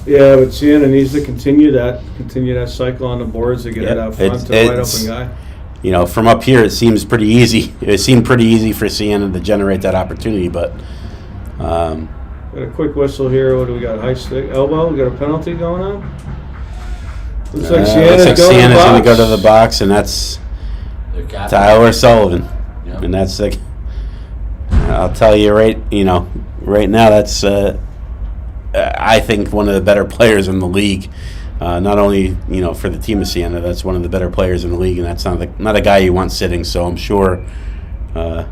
Yeah, but Sienna needs to continue that cycle on the boards to get it out front to the wide open guy. From up here, it seems pretty easy. It seemed pretty easy for Sienna to generate that opportunity, but Got a quick whistle here. What do we got? High stick, elbow. We got a penalty going on. Looks like Sienna's going to go to the box, and that's Their captain. Tyler Sullivan. Yep. And that's like, I'll tell you right now, that's I think one of the better players in the league. Not only for the team of Sienna, that's one of the better players in the league, and that's not a guy you want sitting. So I'm sure a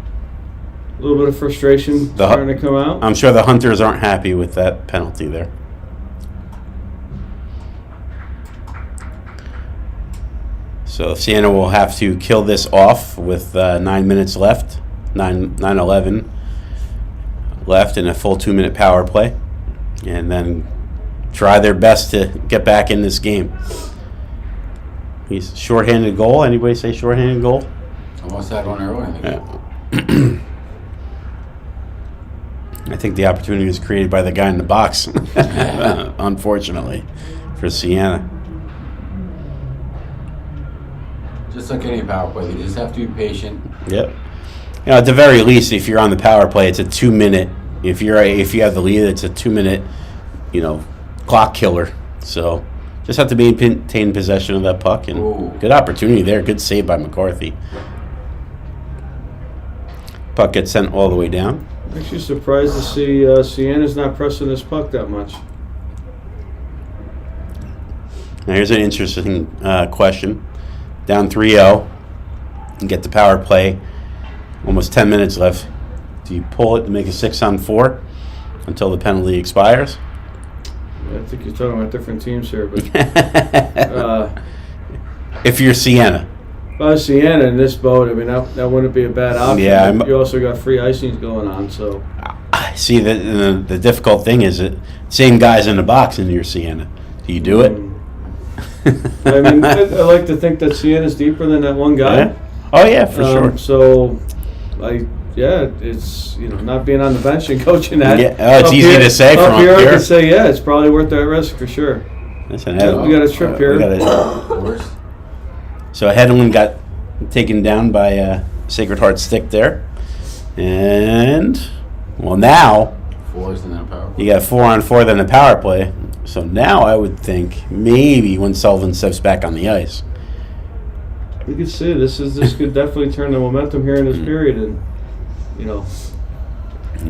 little bit of frustration starting to come out. I'm sure the Hunters aren't happy with that penalty there. So Sienna will have to kill this off with 9 minutes left, 9:11 left in a full 2-minute power play, and then try their best to get back in this game. He's shorthanded goal. Anybody say shorthanded goal? Almost had one earlier. Yeah. I think the opportunity was created by the guy in the box, unfortunately, for Sienna. Just like any power play, you just have to be patient. Yep. At the very least, if you're on the power play, it's a 2-minute. If you have the lead, it's a 2-minute, clock killer. So just have to maintain possession of that puck, and Ooh. Good opportunity there. Good save by McCarthy. Puck gets sent all the way down. Actually surprised to see Sienna's not pressing this puck that much. Now here's an interesting question. Down 3-0, and get the power play. Almost 10 minutes left. Do you pull it to make a 6-on-4 until the penalty expires? I think you're talking about different teams here, but If you're Sienna. if I was Sienna in this boat, I mean that wouldn't be a bad option. Yeah, you also got free icings going on, so I see the difficult thing is that same guys in the box and you're Sienna. Do you do it? I mean I like to think that Sienna's deeper than that one guy. Yeah. Oh yeah, for sure. So, it's not being on the bench and coaching that. Yeah. Oh, it's easy to say from up here. I here. could say it's probably worth that risk for sure. Listen, We got a trip here. Of course. So Hedlund got taken down by Sacred Heart stick there. And, well, now Fours and then a power play. you got 4-on-4, then a power play. So now I would think maybe when Sullivan steps back on the ice. You can see this could definitely turn the momentum here in this period, and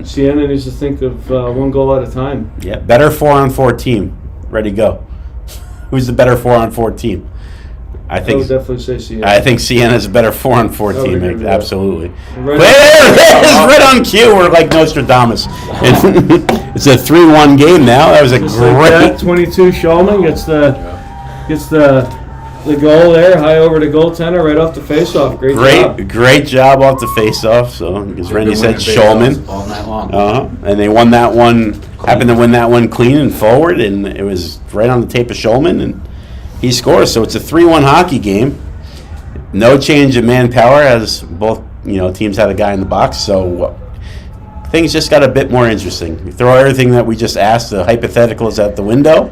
Sienna needs to think of one goal at a time. Yeah, better 4-on-4 team. Ready, go. Who's the better 4-on-4 team? I I would think definitely say Sienna. I think Sienna's a better 4-on-4 I would agree team. with that. Absolutely. Right There it is, right on cue. We're like Nostradamus. It's a 3-1 game now. That was a Just like that, great. 22 Shulman gets the goal there, high over the goaltender, right off the faceoff. Great job. Great job off the face-off. So, as They've Randy been said, winning faceoffs Shulman. all night long. And they won that one. Happened to win that one clean and forward, and it was right on the tape of Shulman, and he scores. So it's a 3-1 hockey game. No change in manpower as both teams had a guy in the box. So things just got a bit more interesting. You throw everything that we just asked, the hypotheticals out the window.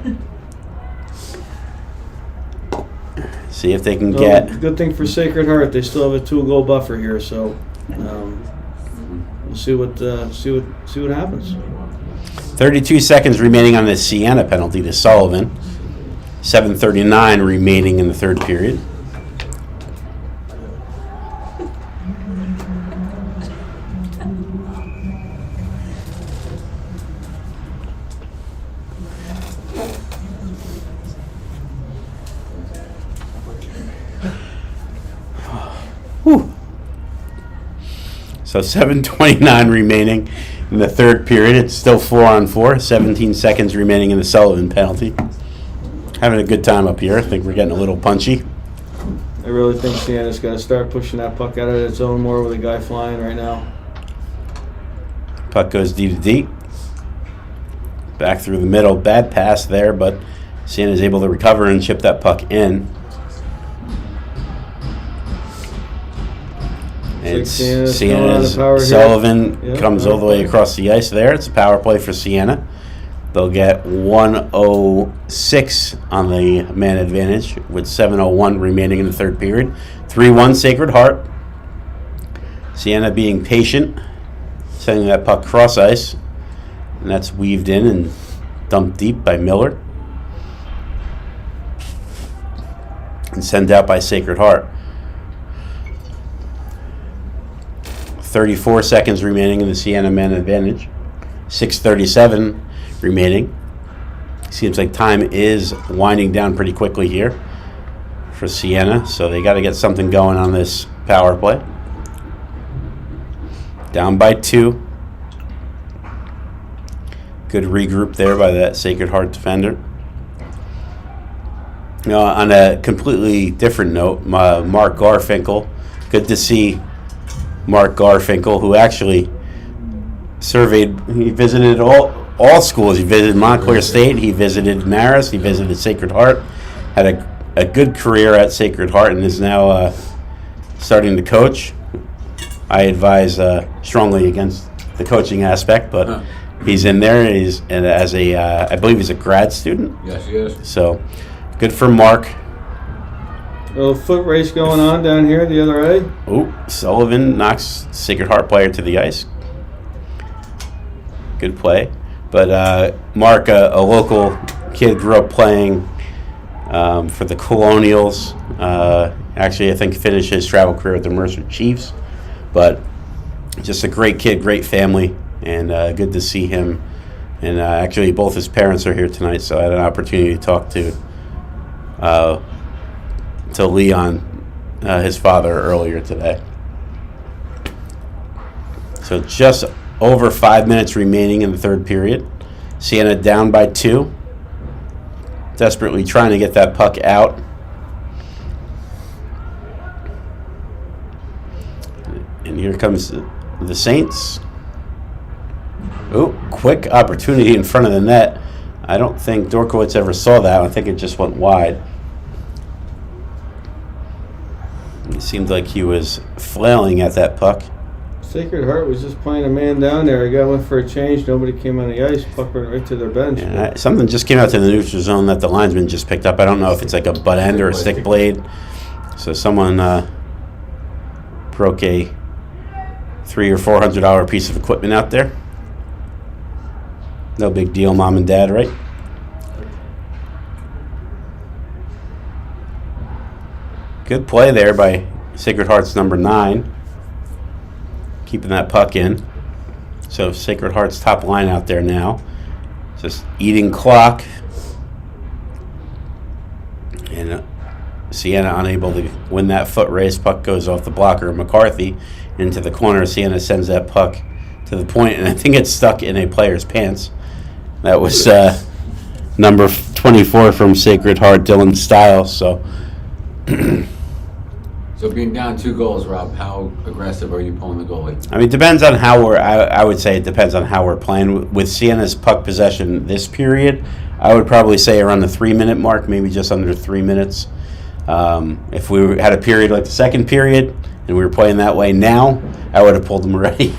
See if they can get. Good thing for Sacred Heart, they still have a 2-goal buffer here, so we'll see what happens. 32 seconds remaining on the Sienna penalty to Sullivan. 7:39 remaining in the third period. Whew. So 7:29 remaining in the third period. It's still 4-on-4. 17 seconds remaining in the Sullivan penalty. Having a good time up here. I think we're getting a little punchy. I really think Sienna's got to start pushing that puck out of its zone more with a guy flying right now. Puck goes D to D. Back through the middle. Bad pass there, but Sienna's able to recover and chip that puck in. And Sienna's going on the power here. Sullivan Yeah, comes all the way across the ice there. It's a power play for Sienna. They'll get 1:06 on the man advantage with 7:01 remaining in the third period. 3-1 Sacred Heart. Sienna being patient, sending that puck cross ice, and that's weaved in and dumped deep by Miller. And sent out by Sacred Heart. 34 seconds remaining in the Sienna man advantage. 6:37 remaining. Seems like time is winding down pretty quickly here for Sienna, so they got to get something going on this power play. Down by 2. Good regroup there by that Sacred Heart defender. On a completely different note, Mark Garfinkel. Good to see Mark Garfinkel, who actually he visited all schools. He visited Montclair State, he visited Marist, he visited Sacred Heart, had a good career at Sacred Heart, and is now starting to coach. I advise strongly against the coaching aspect, but he's in there, and as I believe he's a grad student. Yes, he is. So, good for Mark. A little foot race going on down here the other way. Oh, Sullivan knocks Sacred Heart player to the ice. Good play. But Mark, a local kid, grew up playing for the Colonials. Actually, I think finished his travel career with the Mercer Chiefs. But just a great kid, great family, and good to see him. And actually, both his parents are here tonight, so I had an opportunity to talk to Leon, his father, earlier today. So just over 5 minutes remaining in the third period. Sienna down by 2. Desperately trying to get that puck out. And here comes the Saints. Oh, quick opportunity in front of the net. I don't think Dorkowitz ever saw that. I think it just went wide. It seemed like he was flailing at that puck. Sacred Heart was just playing a man down there. He got one for a change. Nobody came on the ice. Puck went right to their bench. Yeah, something just came out to the neutral zone that the linesman just picked up. I don't know if it's like a butt end or a stick blade. So someone broke a $300 or $400 piece of equipment out there. No big deal, mom and dad, right? Good play there by Sacred Heart's number 9. Keeping that puck in. So Sacred Heart's top line out there now. Just eating clock. And Sienna unable to win that foot race. Puck goes off the blocker of McCarthy into the corner. Sienna sends that puck to the point, and I think it's stuck in a player's pants. That was number 24 from Sacred Heart, Dylan Stiles. So, So being down 2 goals, Rob, how aggressive are you pulling the goalie? I mean, it depends on how we're. I would say it depends on how we're playing. With Sienna's puck possession this period, I would probably say around the 3-minute mark, maybe just under 3 minutes. If we had a period like the second period and we were playing that way now, I would have pulled them already.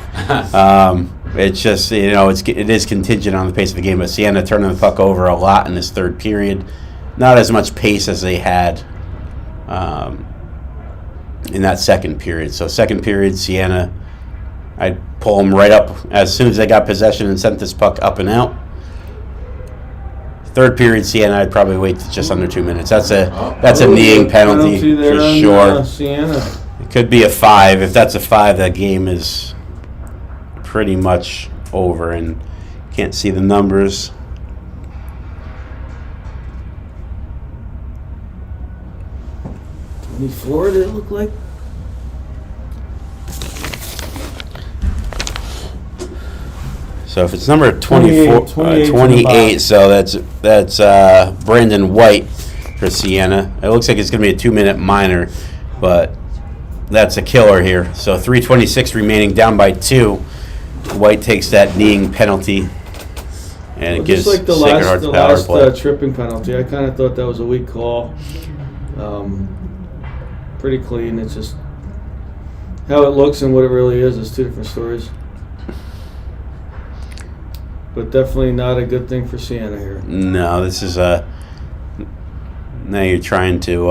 It's just, it is contingent on the pace of the game. But Sienna turning the puck over a lot in this third period, not as much pace as they had in that second period. So second period, Sienna, I'd pull them right up as soon as they got possession and sent this puck up and out. Third period, Sienna, I'd probably wait just under 2 minutes. That's a kneeing penalty there for on, sure. Sienna. It could be a 5. If that's a 5, that game is pretty much over, and can't see the numbers. Florida, did it look like? So if it's number 24, 28, so that's Brandon White for Sienna. It looks like it's going to be a 2-minute minor, but that's a killer here. So 3:26 remaining, down by 2. White takes that kneeing penalty, and it gives just like Sacred Heart the power play. last tripping penalty. I kind of thought that was a weak call. Pretty clean. It's just how it looks and what it really is. It's 2 different stories. But definitely not a good thing for Sienna here. No, this is now you're trying to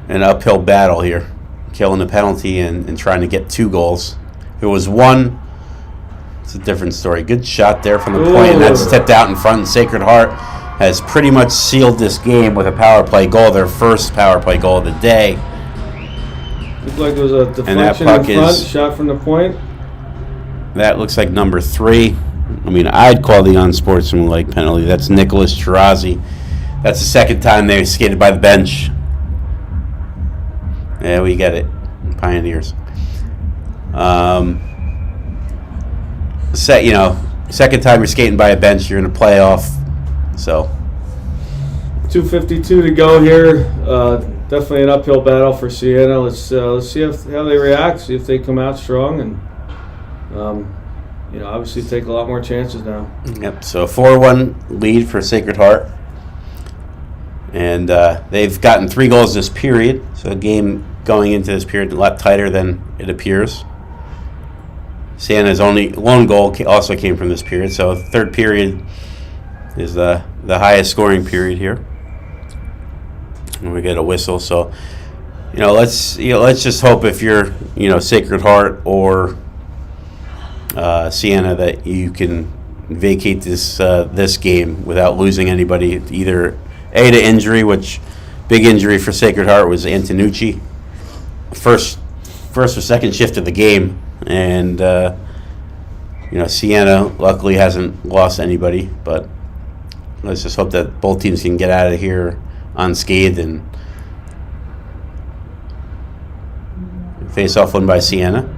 an uphill battle here, killing the penalty and trying to get 2 goals. If it was 1, it's a different story. Good shot there from the point, and that's tipped out in front. And Sacred Heart has pretty much sealed this game with a power play goal, their first power play goal of the day. Looked like it was a deflection in front, shot from the point. That looks like number 3. I mean, I'd call the unsportsmanlike penalty. That's Nicholas Chirazi. That's the second time they skated by the bench. Yeah, we get it. Pioneers. Second time you're skating by a bench, you're in a playoff. So 2:52 to go here. Definitely an uphill battle for Sienna. Let's see how they react. See if they come out strong, and obviously take a lot more chances now. Yep. So 4-1 lead for Sacred Heart, and they've gotten 3 goals this period. So the game going into this period a lot tighter than it appears. Sienna's only lone goal also came from this period. So third period is the highest scoring period here. And we get a whistle. So, let's just hope if you're, Sacred Heart or Sienna that you can vacate this game without losing anybody. Either A, to injury, which big injury for Sacred Heart was Antonucci. First or second shift of the game, and Sienna luckily hasn't lost anybody, but let's just hope that both teams can get out of here unscathed. And face-off win by Sienna.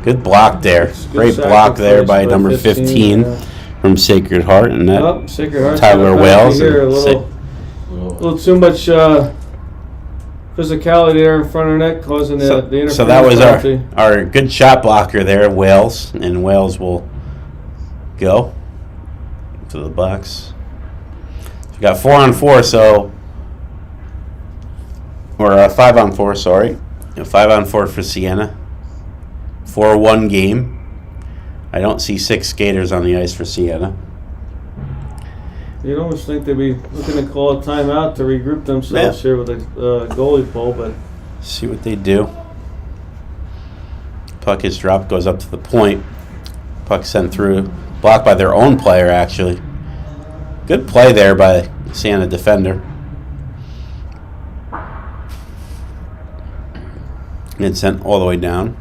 Good block there. Great block there by number 15 from Sacred Heart, and that Sacred Heart Tyler Wales. Here, a little too much physicality there in front of her neck, causing the interference. So that was our good shot blocker there, Wales, and Wales will go to the box. We got 4-on-4, or 5-on-4, sorry. 5-on-4 for Sienna. 4-1 game. I don't see 6 skaters on the ice for Sienna. You'd almost think they'd be looking to call a timeout to regroup themselves here with a goalie pull, but see what they do. Puck is dropped, goes up to the point. Puck sent through, blocked by their own player, actually. Good play there by Sienna defender. And sent all the way down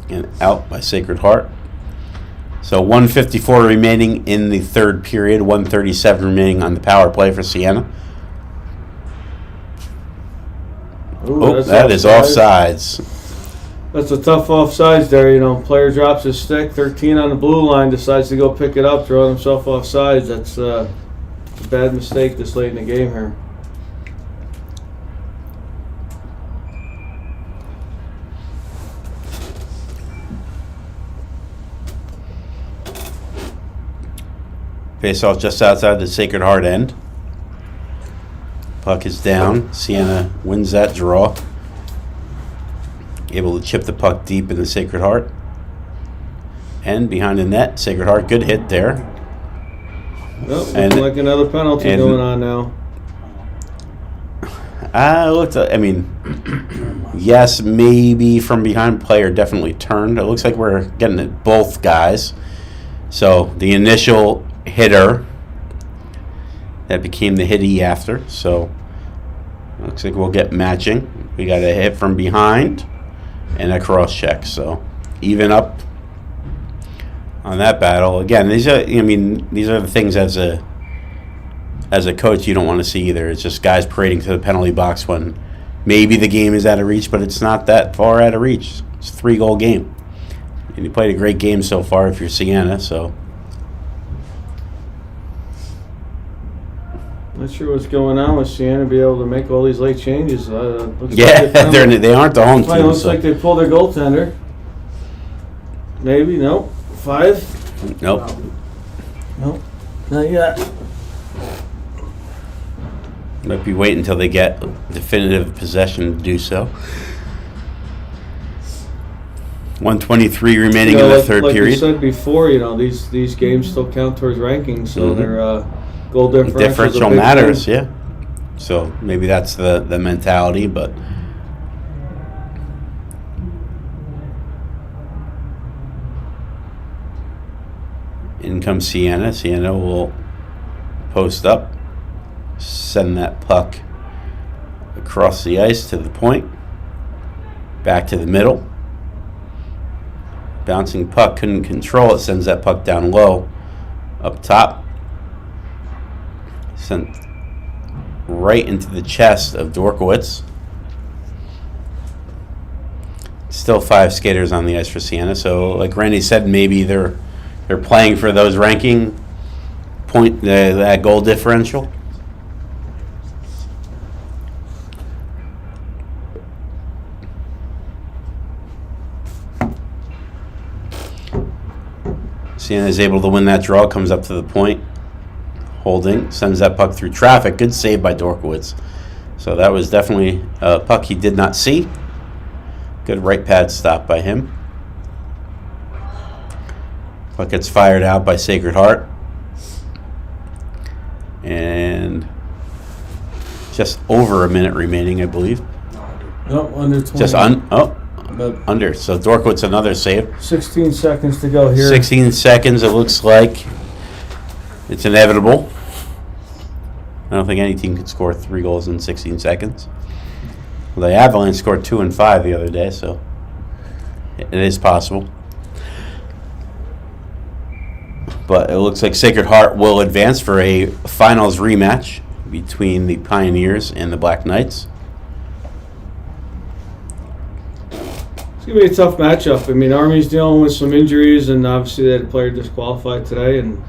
and out by Sacred Heart. So 1:54 remaining in the third period, 1:37 remaining on the power play for Sienna. Ooh, that is offsides. That's a tough offsides there. Player drops his stick, 13 on the blue line, decides to go pick it up, throwing himself offsides. That's a bad mistake this late in the game here. Face off just outside the Sacred Heart end. Puck is down. Sienna wins that draw. Able to chip the puck deep in the Sacred Heart. And behind the net, Sacred Heart, good hit there. Looking like another penalty going on now. Yes, maybe from behind, player definitely turned. It looks like we're getting at both guys. So the initial hitter that became the hitty after. So looks like we'll get matching. We got a hit from behind and a cross check. So even up on that battle. Again, these are the things as a coach you don't want to see either. It's just guys parading to the penalty box when maybe the game is out of reach, but it's not that far out of reach. It's a 3-goal game. And you played a great game so far if you're Sienna, so. Not sure what's going on with Sienna be able to make all these late changes. They aren't the home team. Looks like they pulled their goaltender. Maybe, nope. 5? Nope. Nope. Not yet. Might be waiting until they get definitive possession to do so. 1:23 remaining in the third period. Like you said before, these games still count towards rankings, so their goal differential matters. Thing. Yeah. So maybe that's the mentality, but in comes Sienna. Sienna will post up, send that puck across the ice to the point, back to the middle. Bouncing puck, couldn't control it, sends that puck down low, up top. Sent right into the chest of Dorkowitz. Still 5 skaters on the ice for Sienna, so like Randy said, maybe they're playing for those ranking point, that goal differential. Sienna is able to win that draw, comes up to the point, holding, sends that puck through traffic. Good save by Dorkowitz. So that was definitely a puck he did not see. Good right pad stop by him. Puck gets fired out by Sacred Heart. And just over a minute remaining, I believe. No, under 20. Just under. So Dorkowitz another save. 16 seconds to go here. 16 seconds, it looks like. It's inevitable. I don't think any team could score 3 goals in 16 seconds. Well, the Avalanche scored 2 and 5 the other day, so it is possible. But it looks like Sacred Heart will advance for a finals rematch between the Pioneers and the Black Knights. It's going to be a tough matchup. Army's dealing with some injuries, and obviously they had a player disqualified today, and,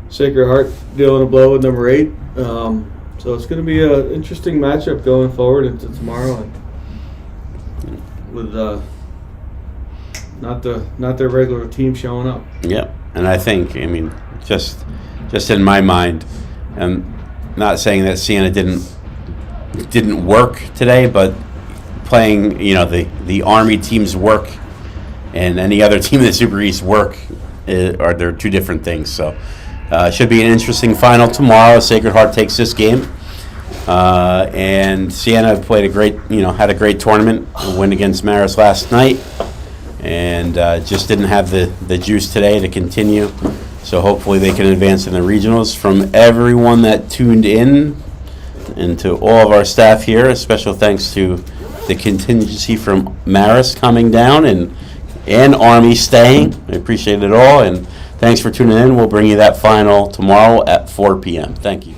Sacred Heart dealing a blow with number 8. So it's going to be an interesting matchup going forward into tomorrow, and with not their regular team showing up. Yeah, and I think, just in my mind, I'm not saying that Sienna didn't work today, but playing, the Army team's work and any other team in the Super East work they're 2 different things. So. Should be an interesting final tomorrow. Sacred Heart takes this game, and Sienna played had a great tournament, a win against Maris last night, and just didn't have the juice today to continue. So hopefully they can advance in the regionals. From everyone that tuned in and to all of our staff here, a special thanks to the contingency from Maris coming down and Army staying. I appreciate it all, and thanks for tuning in. We'll bring you that final tomorrow at 4 p.m. Thank you.